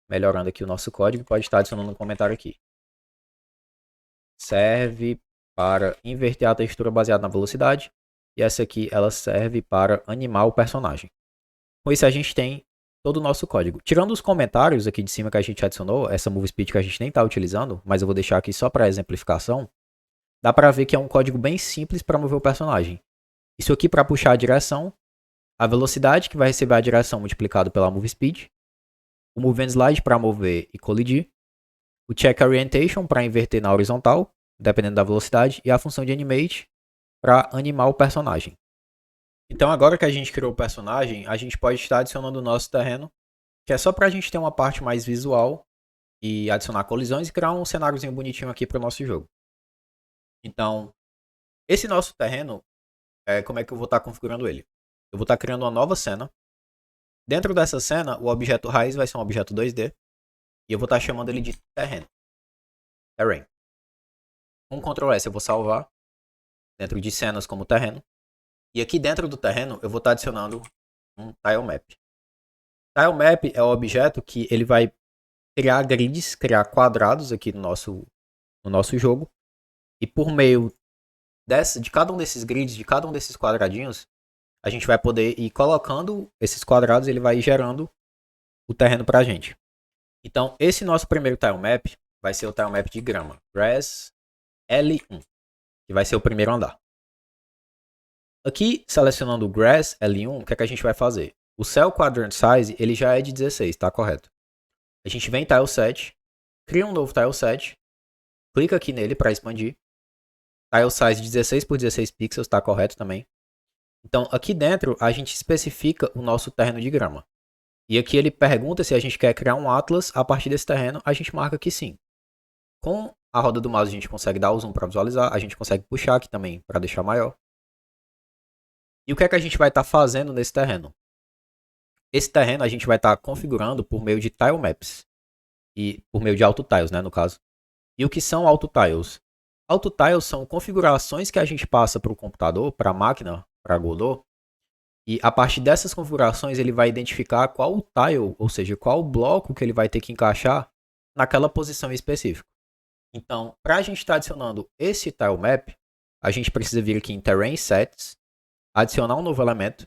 melhorando aqui o nosso código, pode estar adicionando um comentário aqui. Serve para inverter a textura baseada na velocidade. E essa aqui ela serve para animar o personagem. Com isso a gente tem todo o nosso código. Tirando os comentários aqui de cima que a gente adicionou, essa move speed que a gente nem está utilizando, mas eu vou deixar aqui só para exemplificação, dá para ver que é um código bem simples para mover o personagem. Isso aqui para puxar a direção, a velocidade que vai receber a direção multiplicado pela move speed, o move and slide para mover e colidir, o check orientation para inverter na horizontal, dependendo da velocidade, e a função de animate para animar o personagem. Então agora que a gente criou o personagem, a gente pode estar adicionando o nosso terreno, que é só para a gente ter uma parte mais visual e adicionar colisões e criar um cenáriozinho bonitinho aqui para o nosso jogo. Então, esse nosso terreno, como é que eu vou estar configurando ele? Eu vou estar criando uma nova cena. Dentro dessa cena, o objeto raiz vai ser um objeto 2D. E eu vou estar chamando ele de terreno. Terrain. Com Ctrl S eu vou salvar dentro de cenas como terreno. E aqui dentro do terreno eu vou estar adicionando um tilemap. Tilemap é o objeto que ele vai criar grids, criar quadrados aqui no nosso jogo. E por meio de cada um desses grids, de cada um desses quadradinhos, a gente vai poder ir colocando esses quadrados e ele vai gerando o terreno pra gente. Então, esse nosso primeiro tilemap vai ser o tilemap de grama. Grass L1, que vai ser o primeiro andar. Aqui, selecionando o Grass L1, o que é que a gente vai fazer? O Cell Quadrant Size, ele já é de 16, tá correto? A gente vem em Tileset, cria um novo Tileset, clica aqui nele para expandir. Tile Size 16 por 16 pixels, tá correto também. Então, aqui dentro, a gente especifica o nosso terreno de grama. E aqui ele pergunta se a gente quer criar um atlas a partir desse terreno, a gente marca que sim. Com a roda do mouse a gente consegue dar o zoom para visualizar, a gente consegue puxar aqui também para deixar maior. E o que é que a gente vai estar fazendo nesse terreno? Esse terreno a gente vai estar configurando por meio de tilemaps. E por meio de autotiles, né, no caso. E o que são autotiles? Autotiles são configurações que a gente passa para o computador, para a máquina, para Godot. E a partir dessas configurações ele vai identificar qual o tile, ou seja, qual o bloco que ele vai ter que encaixar naquela posição específica. Então, para a gente estar adicionando esse tilemap, a gente precisa vir aqui em Terrain Sets, adicionar um novo elemento,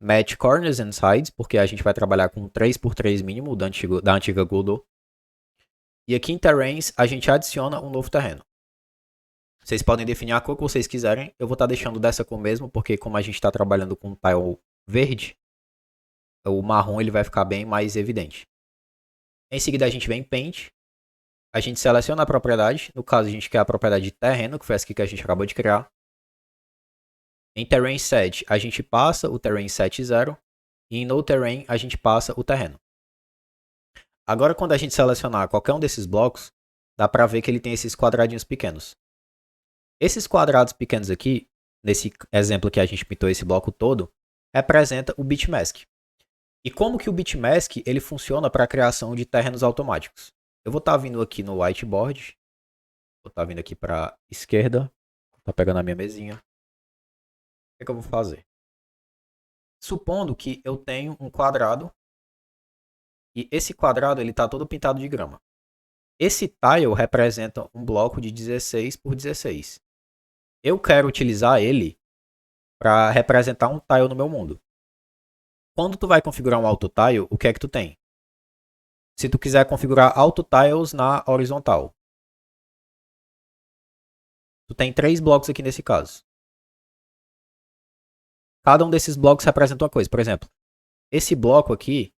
Match Corners and Sides, porque a gente vai trabalhar com 3x3 mínimo da antiga Godot. E aqui em Terrains a gente adiciona um novo terreno. Vocês podem definir a cor que vocês quiserem. Eu vou estar deixando dessa cor mesmo, porque como a gente está trabalhando com um tile verde, o marrom ele vai ficar bem mais evidente. Em seguida a gente vem em Paint. A gente seleciona a propriedade. No caso a gente quer a propriedade de terreno, que foi essa aqui que a gente acabou de criar. Em Terrain Set a gente passa o Terrain Set 0. E em No Terrain a gente passa o terreno. Agora quando a gente selecionar qualquer um desses blocos, dá para ver que ele tem esses quadradinhos pequenos. Esses quadrados pequenos aqui, nesse exemplo que a gente pintou esse bloco todo, representa o bitmask. E como que o bitmask ele funciona para a criação de terrenos automáticos? Eu vou estar vindo aqui no whiteboard, vou estar vindo aqui para a esquerda, vou estar pegando a minha mesinha. O que eu vou fazer? Supondo que eu tenho um quadrado e esse quadrado ele está todo pintado de grama. Esse tile representa um bloco de 16 por 16. Eu quero utilizar ele para representar um tile no meu mundo. Quando tu vai configurar um auto tile, o que é que tu tem? Se tu quiser configurar auto tiles na horizontal, tu tem 3 blocos aqui nesse caso. Cada um desses blocos representa uma coisa. Por exemplo, esse bloco aqui,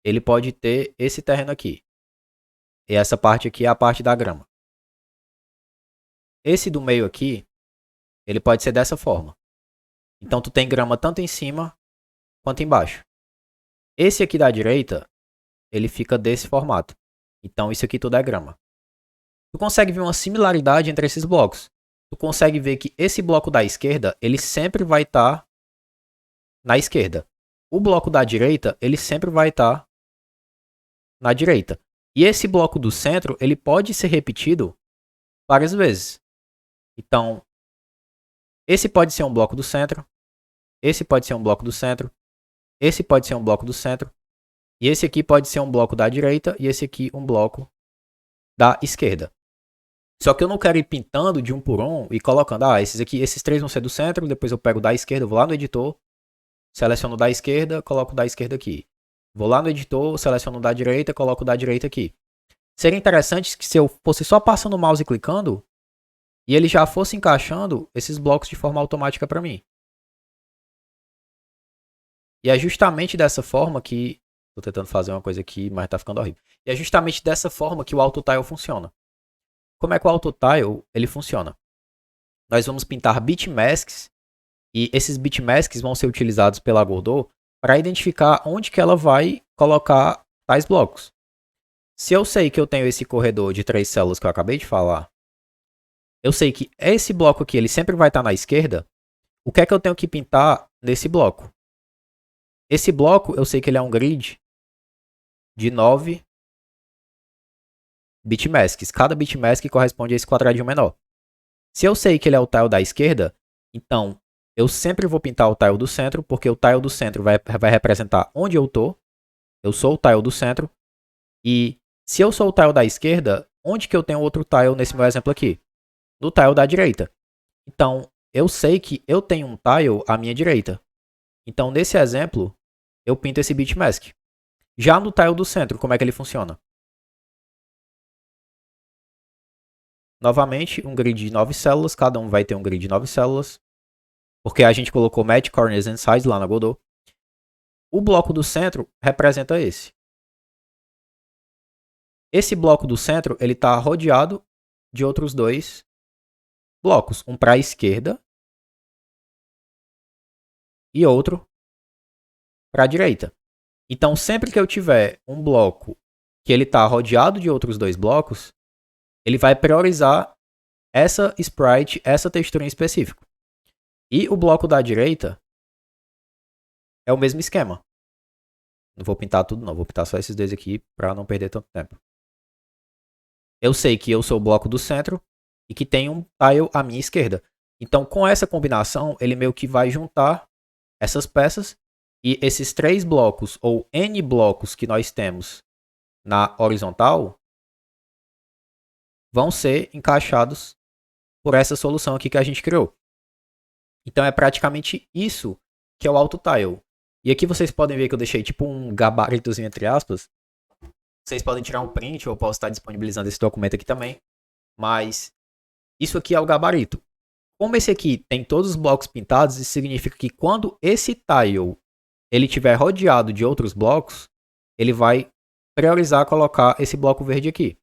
ele pode ter esse terreno aqui. E essa parte aqui é a parte da grama. Esse do meio aqui, ele pode ser dessa forma. Então tu tem grama tanto em cima quanto embaixo. Esse aqui da direita, ele fica desse formato. Então isso aqui tudo é grama. Tu consegue ver uma similaridade entre esses blocos. Tu consegue ver que esse bloco da esquerda, ele sempre vai estar na esquerda. O bloco da direita, ele sempre vai estar na direita. E esse bloco do centro, ele pode ser repetido várias vezes. Então, esse pode ser um bloco do centro. Esse pode ser um bloco do centro. Esse pode ser um bloco do centro. E esse aqui pode ser um bloco da direita. E esse aqui um bloco da esquerda. Só que eu não quero ir pintando de um por um e colocando, esses 3 vão ser do centro, depois eu pego da esquerda, vou lá no editor, seleciono da esquerda, coloco da esquerda aqui. Vou lá no editor, seleciono da direita, coloco da direita aqui. Seria interessante que se eu fosse só passando o mouse e clicando, e ele já fosse encaixando esses blocos de forma automática para mim. E é justamente dessa forma que... Tô tentando fazer uma coisa aqui, mas tá ficando horrível. E é justamente dessa forma que o AutoTile funciona. Como é que o AutoTile ele funciona? Nós vamos pintar bitmasks e esses bitmasks vão ser utilizados pela Godot para identificar onde que ela vai colocar tais blocos. Se eu sei que eu tenho esse corredor de 3 células que eu acabei de falar, eu sei que esse bloco aqui ele sempre vai estar na esquerda, o que é que eu tenho que pintar nesse bloco? Esse bloco eu sei que ele é um grid de 9 bitmasks. Cada bitmask corresponde a esse quadradinho menor. Se eu sei que ele é o tile da esquerda, então eu sempre vou pintar o tile do centro, porque o tile do centro vai representar onde eu tô. Eu sou o tile do centro. E se eu sou o tile da esquerda, onde que eu tenho outro tile nesse meu exemplo aqui? No tile da direita. Então, eu sei que eu tenho um tile à minha direita. Então, nesse exemplo, eu pinto esse bitmask. Já no tile do centro, como é que ele funciona? Novamente, um grid de 9 células. Cada um vai ter um grid de 9 células. Porque a gente colocou Match Corners and Sides lá na Godot. O bloco do centro representa esse. Esse bloco do centro, ele está rodeado de outros 2 blocos. Um para a esquerda e outro para a direita. Então, sempre que eu tiver um bloco que ele está rodeado de outros 2 blocos, ele vai priorizar essa sprite, essa textura em específico. E o bloco da direita é o mesmo esquema. Não vou pintar tudo não, vou pintar só esses 2 aqui para não perder tanto tempo. Eu sei que eu sou o bloco do centro e que tem um tile à minha esquerda. Então, com essa combinação, ele meio que vai juntar essas peças e esses 3 blocos ou N blocos que nós temos na horizontal vão ser encaixados por essa solução aqui que a gente criou. Então é praticamente isso que é o AutoTile. E aqui vocês podem ver que eu deixei tipo um gabaritozinho entre aspas. Vocês podem tirar um print ou eu posso estar disponibilizando esse documento aqui também. Mas isso aqui é o gabarito. Como esse aqui tem todos os blocos pintados, isso significa que quando esse tile ele estiver rodeado de outros blocos, ele vai priorizar colocar esse bloco verde aqui.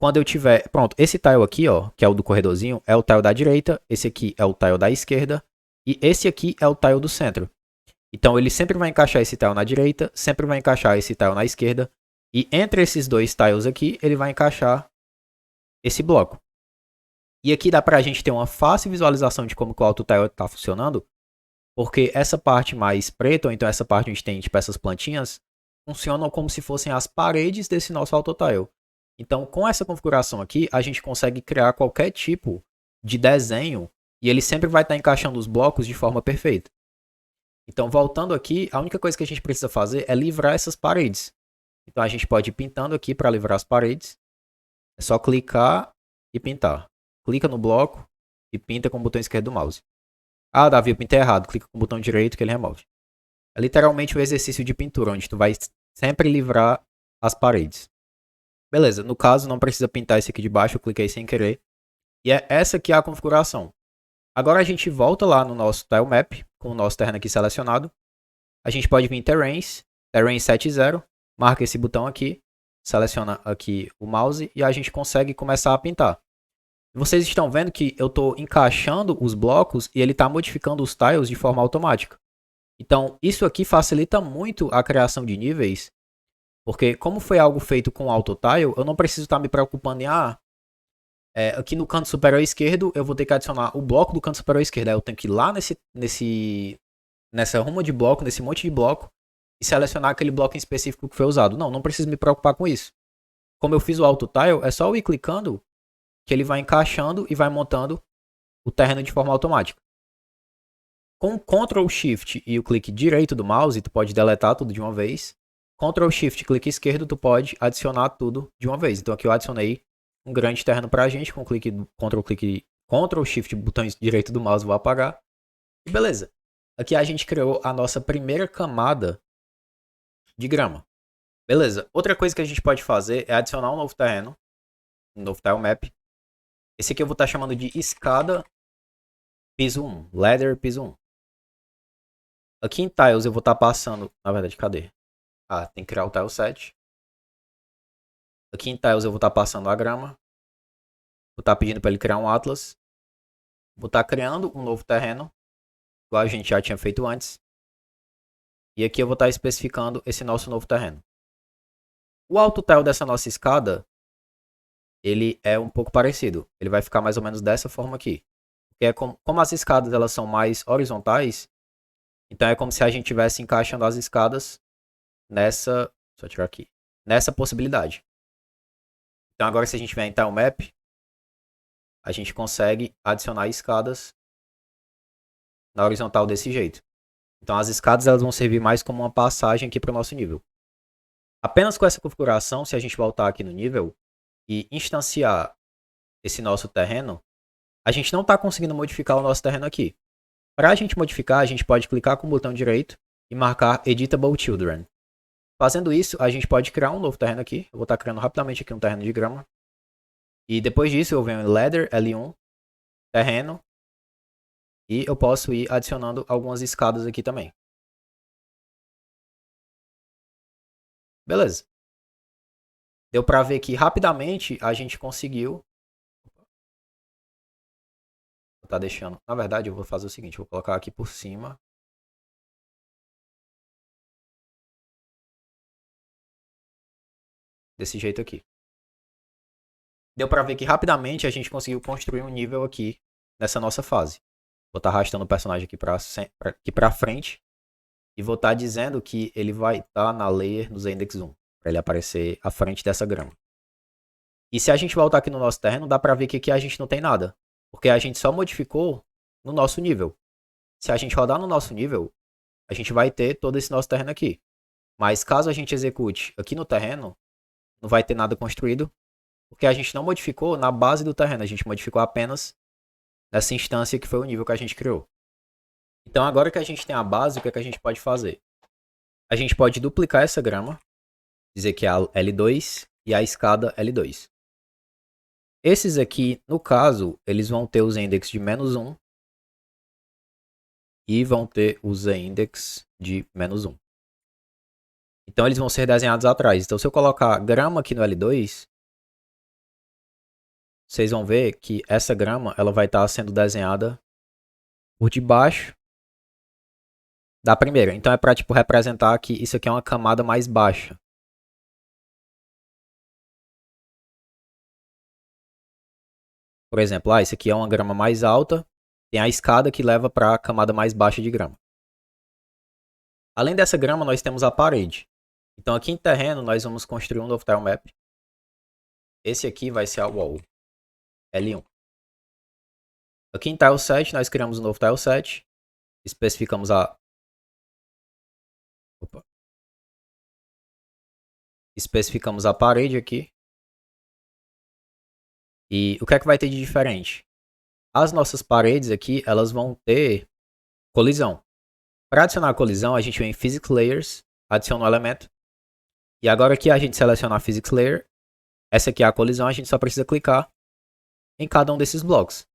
Quando eu tiver, pronto, esse tile aqui, ó, que é o do corredorzinho, é o tile da direita, esse aqui é o tile da esquerda e esse aqui é o tile do centro. Então ele sempre vai encaixar esse tile na direita, sempre vai encaixar esse tile na esquerda e entre esses dois tiles aqui, ele vai encaixar esse bloco. E aqui dá pra gente ter uma fácil visualização de como que o AutoTile está funcionando, porque essa parte mais preta, ou então essa parte onde tem tipo essas plantinhas, funcionam como se fossem as paredes desse nosso AutoTile. Então, com essa configuração aqui, a gente consegue criar qualquer tipo de desenho e ele sempre vai estar encaixando os blocos de forma perfeita. Então, voltando aqui, a única coisa que a gente precisa fazer é livrar essas paredes. Então, a gente pode ir pintando aqui para livrar as paredes. É só clicar e pintar. Clica no bloco e pinta com o botão esquerdo do mouse. Ah, Davi, eu pintei errado. Clica com o botão direito que ele remove. É literalmente um exercício de pintura, onde tu vai sempre livrar as paredes. Beleza, no caso não precisa pintar esse aqui de baixo, eu cliquei sem querer. E é essa aqui a configuração. Agora a gente volta lá no nosso tile map, com o nosso terreno aqui selecionado. A gente pode vir em Terrains, Terrain 70, marca esse botão aqui, seleciona aqui o mouse e a gente consegue começar a pintar. Vocês estão vendo que eu estou encaixando os blocos e ele está modificando os tiles de forma automática. Então, isso aqui facilita muito a criação de níveis, porque como foi algo feito com AutoTile, eu não preciso estar me preocupando em, aqui no canto superior esquerdo, eu vou ter que adicionar o bloco do canto superior esquerdo. Aí eu tenho que ir lá nessa ruma de bloco, nesse monte de bloco, e selecionar aquele bloco em específico que foi usado. Não preciso me preocupar com isso. Como eu fiz o AutoTile, é só eu ir clicando que ele vai encaixando e vai montando o terreno de forma automática. Com o Ctrl Shift e o clique direito do mouse, tu pode deletar tudo de uma vez. Ctrl Shift, clique esquerdo, tu pode adicionar tudo de uma vez. Então aqui eu adicionei um grande terreno pra gente, com clique Ctrl Shift, botão direito do mouse, vou apagar. E beleza. Aqui a gente criou a nossa primeira camada de grama. Beleza. Outra coisa que a gente pode fazer é adicionar um novo terreno, um novo tile map. Esse aqui eu vou estar chamando de escada piso 1, ladder piso 1. Aqui em tiles eu vou estar passando, na verdade, cadê? Ah, tem que criar o tile set. Aqui em tiles eu vou estar passando a grama. Vou estar pedindo para ele criar um atlas. Vou estar criando um novo terreno, igual a gente já tinha feito antes. E aqui eu vou estar especificando esse nosso novo terreno. O AutoTile dessa nossa escada, ele é um pouco parecido. Ele vai ficar mais ou menos dessa forma aqui. Porque é como as escadas elas são mais horizontais, então é como se a gente estivesse encaixando as escadas nessa, só tirar aqui, nessa possibilidade. Então agora se a gente vier em Tile Map, a gente consegue adicionar escadas na horizontal desse jeito. Então as escadas elas vão servir mais como uma passagem aqui para o nosso nível. Apenas com essa configuração, se a gente voltar aqui no nível e instanciar esse nosso terreno, a gente não está conseguindo modificar o nosso terreno aqui. Para a gente modificar, a gente pode clicar com o botão direito e marcar Editable Children. Fazendo isso, a gente pode criar um novo terreno aqui. Eu vou estar criando rapidamente aqui um terreno de grama. E depois disso eu venho em Ladder, L1, terreno. E eu posso ir adicionando algumas escadas aqui também. Beleza. Deu para ver que rapidamente a gente conseguiu. Vou estar deixando. Na verdade, eu vou fazer o seguinte: vou colocar aqui por cima. Desse jeito aqui. Deu para ver que rapidamente a gente conseguiu construir um nível aqui nessa nossa fase. Vou estar arrastando o personagem aqui para frente. E vou estar dizendo que ele vai estar na layer do index 1. Para ele aparecer à frente dessa grama. E se a gente voltar aqui no nosso terreno, dá para ver que aqui a gente não tem nada. Porque a gente só modificou no nosso nível. Se a gente rodar no nosso nível, a gente vai ter todo esse nosso terreno aqui. Mas caso a gente execute aqui no terreno, não vai ter nada construído. Porque a gente não modificou na base do terreno. A gente modificou apenas nessa instância que foi o nível que a gente criou. Então agora que a gente tem a base, o que é que a gente pode fazer? A gente pode duplicar essa grama. Dizer que é a L2 e a escada L2. Esses aqui, no caso, eles vão ter os index de -1 e vão ter os index de -1. Então eles vão ser desenhados atrás. Então se eu colocar grama aqui no L2, vocês vão ver que essa grama ela vai estar sendo desenhada por debaixo da primeira. Então é para tipo representar que isso aqui é uma camada mais baixa. Por exemplo, isso aqui é uma grama mais alta, tem a escada que leva para a camada mais baixa de grama. Além dessa grama, nós temos a parede. Então aqui em terreno, nós vamos construir um novo tile map. Esse aqui vai ser a wall, L1. Aqui em tile set, nós criamos um novo tile set. Especificamos Especificamos a parede aqui. E o que é que vai ter de diferente? As nossas paredes aqui, elas vão ter colisão. Para adicionar a colisão, a gente vem em Physics Layers, adiciona um elemento. E agora que a gente selecionar a Physics Layer, essa aqui é a colisão, a gente só precisa clicar em cada um desses blocos.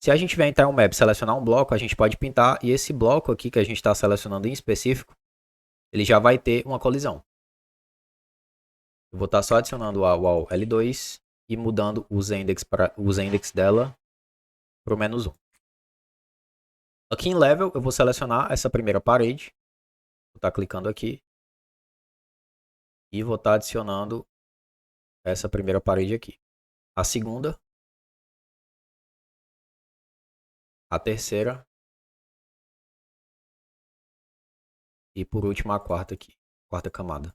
Se a gente vier em Tile Map selecionar um bloco, a gente pode pintar, e esse bloco aqui que a gente está selecionando em específico, ele já vai ter uma colisão. Eu vou estar só adicionando a wall L2 e mudando os index dela para o -1. Aqui em Level, eu vou selecionar essa primeira parede. Vou estar clicando aqui. E vou estar adicionando essa primeira parede aqui. A segunda. A terceira. E por último a quarta aqui. Quarta camada.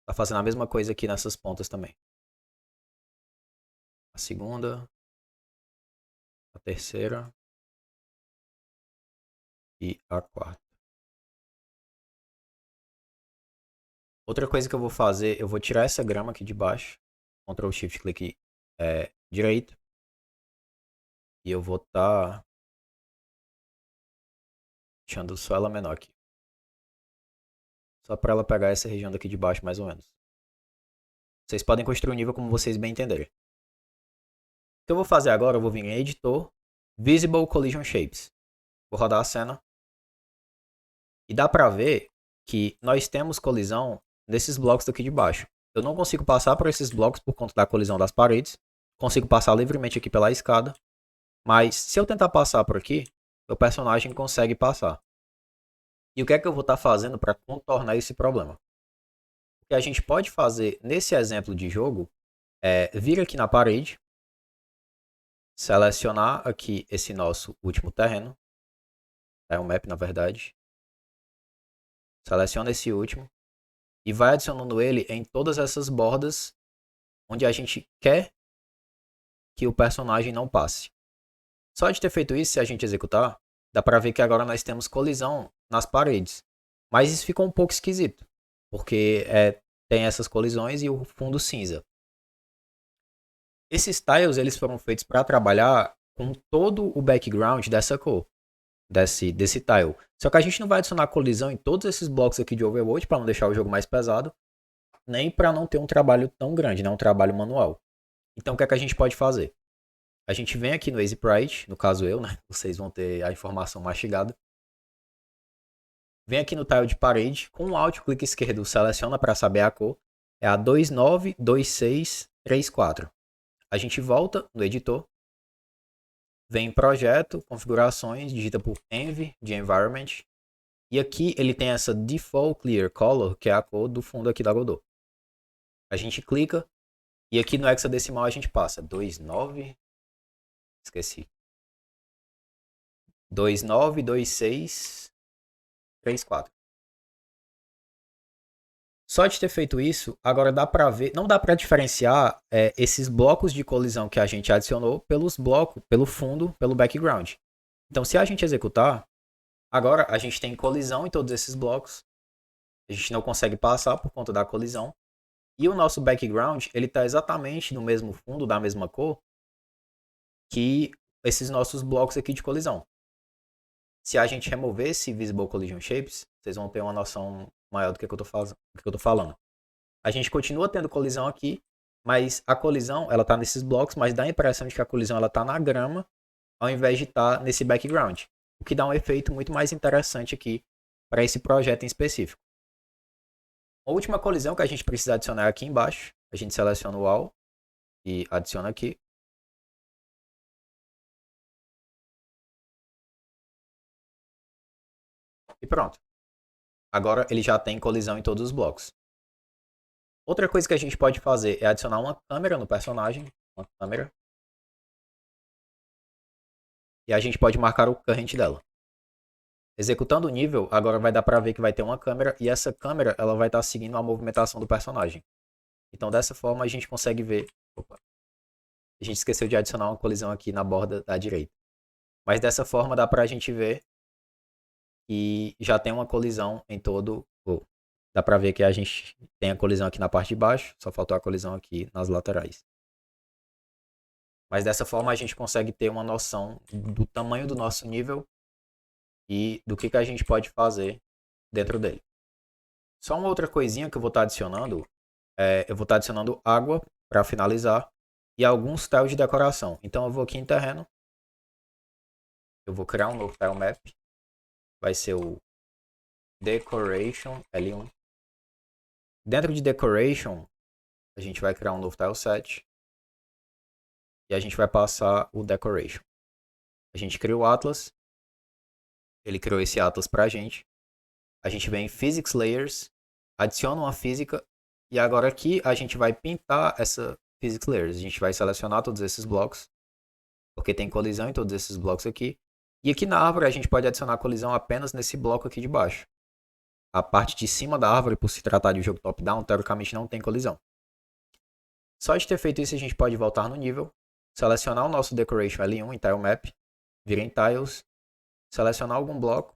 Tá fazendo a mesma coisa aqui nessas pontas também. A segunda. A terceira. E a quarta. Outra coisa que eu vou fazer, eu vou tirar essa grama aqui de baixo. Ctrl Shift clique direito. E eu vou estar deixando só ela menor aqui. Só para ela pegar essa região daqui de baixo mais ou menos. Vocês podem construir o nível como vocês bem entenderem. O que eu vou fazer agora, eu vou vir em Editor, Visible Collision Shapes. Vou rodar a cena. E dá pra ver que nós temos colisão nesses blocos daqui de baixo. Eu não consigo passar por esses blocos por conta da colisão das paredes. Consigo passar livremente aqui pela escada. Mas se eu tentar passar por aqui, o personagem consegue passar. E o que é que eu vou estar fazendo para contornar esse problema? O que a gente pode fazer nesse exemplo de jogo é vir aqui na parede, selecionar aqui esse nosso último terreno, é um map na verdade, seleciona esse último e vai adicionando ele em todas essas bordas onde a gente quer que o personagem não passe. Só de ter feito isso, se a gente executar, dá pra ver que agora nós temos colisão nas paredes. Mas isso ficou um pouco esquisito, porque tem essas colisões e o fundo cinza. Esses tiles eles foram feitos para trabalhar com todo o background dessa cor, desse tile. Só que a gente não vai adicionar colisão em todos esses blocos aqui de Overworld para não deixar o jogo mais pesado, nem para não ter um trabalho tão grande, né? Um trabalho manual. Então o que é que a gente pode fazer? A gente vem aqui no Easy Sprite, no caso eu, né? Vocês vão ter a informação mastigada. Vem aqui no tile de parede, com o Alt, clique esquerdo, seleciona para saber a cor. É a 292634. A gente volta no editor, vem em projeto, configurações, digita por env de environment. E aqui ele tem essa default clear color, que é a cor do fundo aqui da Godot. A gente clica e aqui no hexadecimal a gente passa 292634. Só de ter feito isso, agora dá pra ver, não dá pra diferenciar esses blocos de colisão que a gente adicionou pelos blocos, pelo fundo, pelo background. Então se a gente executar, agora a gente tem colisão em todos esses blocos. A gente não consegue passar por conta da colisão. E o nosso background, ele está exatamente no mesmo fundo, da mesma cor, que esses nossos blocos aqui de colisão. Se a gente remover esse Visible Collision Shapes, vocês vão ter uma noção maior do que eu tô falando. A gente continua tendo colisão aqui, mas a colisão, ela tá nesses blocos, mas dá a impressão de que a colisão, ela tá na grama, ao invés de estar nesse background. O que dá um efeito muito mais interessante aqui para esse projeto em específico. A última colisão que a gente precisa adicionar é aqui embaixo. A gente seleciona o All e adiciona aqui. E pronto. Agora ele já tem colisão em todos os blocos. Outra coisa que a gente pode fazer é adicionar uma câmera no personagem. Uma câmera. E a gente pode marcar o current dela. Executando o nível, agora vai dar para ver que vai ter uma câmera. E essa câmera ela vai estar seguindo a movimentação do personagem. Então dessa forma a gente consegue ver... Opa. A gente esqueceu de adicionar uma colisão aqui na borda da direita. Mas dessa forma dá pra gente ver que já tem uma colisão em todo... dá pra ver que a gente tem a colisão aqui na parte de baixo, só faltou a colisão aqui nas laterais. Mas dessa forma a gente consegue ter uma noção do tamanho do nosso nível e do que a gente pode fazer dentro dele. Só uma outra coisinha que eu vou estar adicionando, eu vou estar adicionando água para finalizar e alguns tiles de decoração. Então eu vou aqui em terreno, eu vou criar um novo tile map, vai ser o Decoration L1. Dentro de Decoration, a gente vai criar um novo tile set e a gente vai passar o Decoration. A gente cria o Atlas, ele criou esse Atlas pra gente. A gente vem em Physics Layers, adiciona uma física e agora aqui a gente vai pintar essa Physics Layers. A gente vai selecionar todos esses blocos, porque tem colisão em todos esses blocos aqui. E aqui na árvore a gente pode adicionar colisão apenas nesse bloco aqui de baixo. A parte de cima da árvore, por se tratar de um jogo top-down, teoricamente não tem colisão. Só de ter feito isso a gente pode voltar no nível, selecionar o nosso Decoration L1 em Tile Map, vir em Tiles, selecionar algum bloco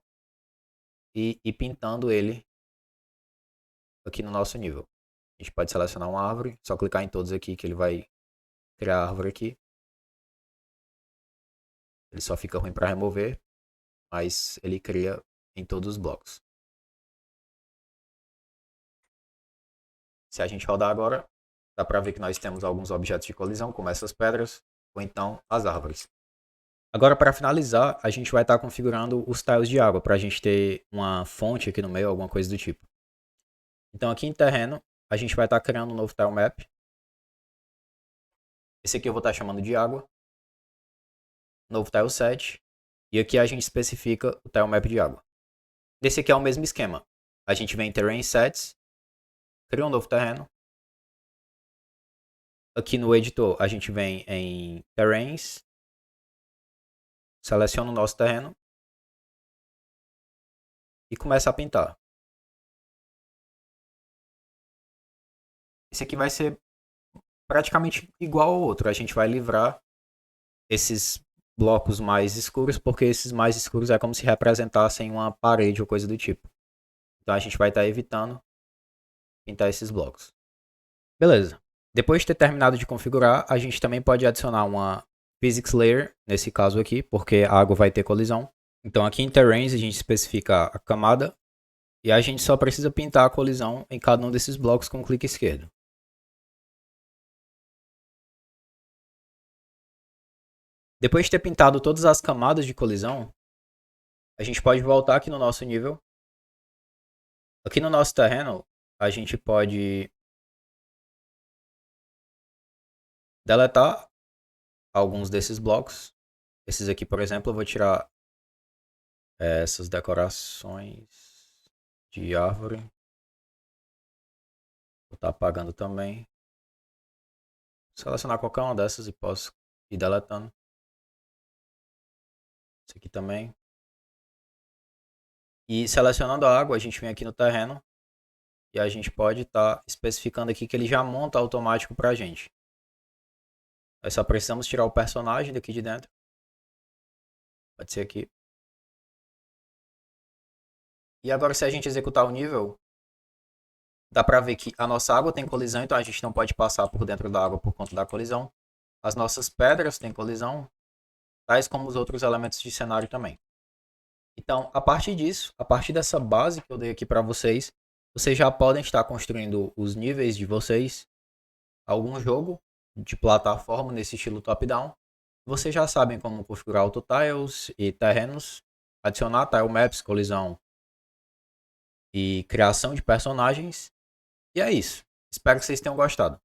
e ir pintando ele aqui no nosso nível. A gente pode selecionar uma árvore, só clicar em todos aqui que ele vai criar a árvore aqui. Ele só fica ruim para remover, mas ele cria em todos os blocos. Se a gente rodar agora, dá para ver que nós temos alguns objetos de colisão, como essas pedras, ou então as árvores. Agora, para finalizar, a gente vai estar configurando os tiles de água, para a gente ter uma fonte aqui no meio, alguma coisa do tipo. Então, aqui em terreno, a gente vai estar criando um novo tile map. Esse aqui eu vou estar chamando de água. Novo tile set. E aqui a gente especifica o tile map de água. Esse aqui é o mesmo esquema. A gente vem em Terrain Sets, cria um novo terreno. Aqui no editor, a gente vem em Terrains, seleciona o nosso terreno e começa a pintar. Esse aqui vai ser praticamente igual ao outro. A gente vai livrar esses blocos mais escuros, porque esses mais escuros é como se representassem uma parede ou coisa do tipo. Então a gente vai estar evitando pintar esses blocos. Beleza. Depois de ter terminado de configurar, a gente também pode adicionar uma Physics Layer, nesse caso aqui, porque a água vai ter colisão. Então aqui em Terrains a gente especifica a camada e a gente só precisa pintar a colisão em cada um desses blocos com um clique esquerdo. Depois de ter pintado todas as camadas de colisão, a gente pode voltar aqui no nosso nível. Aqui no nosso terreno, a gente pode deletar alguns desses blocos. Esses aqui, por exemplo, eu vou tirar essas decorações de árvore. Vou estar apagando também. Selecionar qualquer uma dessas e posso ir deletando. Esse aqui também. E selecionando a água, a gente vem aqui no terreno. E a gente pode estar especificando aqui que ele já monta automático pra gente. Nós só precisamos tirar o personagem daqui de dentro. Pode ser aqui. E agora se a gente executar o nível, dá pra ver que a nossa água tem colisão, então a gente não pode passar por dentro da água por conta da colisão. As nossas pedras têm colisão, tais como os outros elementos de cenário também. Então, a partir disso, a partir dessa base que eu dei aqui para vocês já podem estar construindo os níveis de vocês, algum jogo de plataforma nesse estilo top-down. Vocês já sabem como configurar autotiles e terrenos, adicionar tile maps, colisão e criação de personagens. E é isso. Espero que vocês tenham gostado.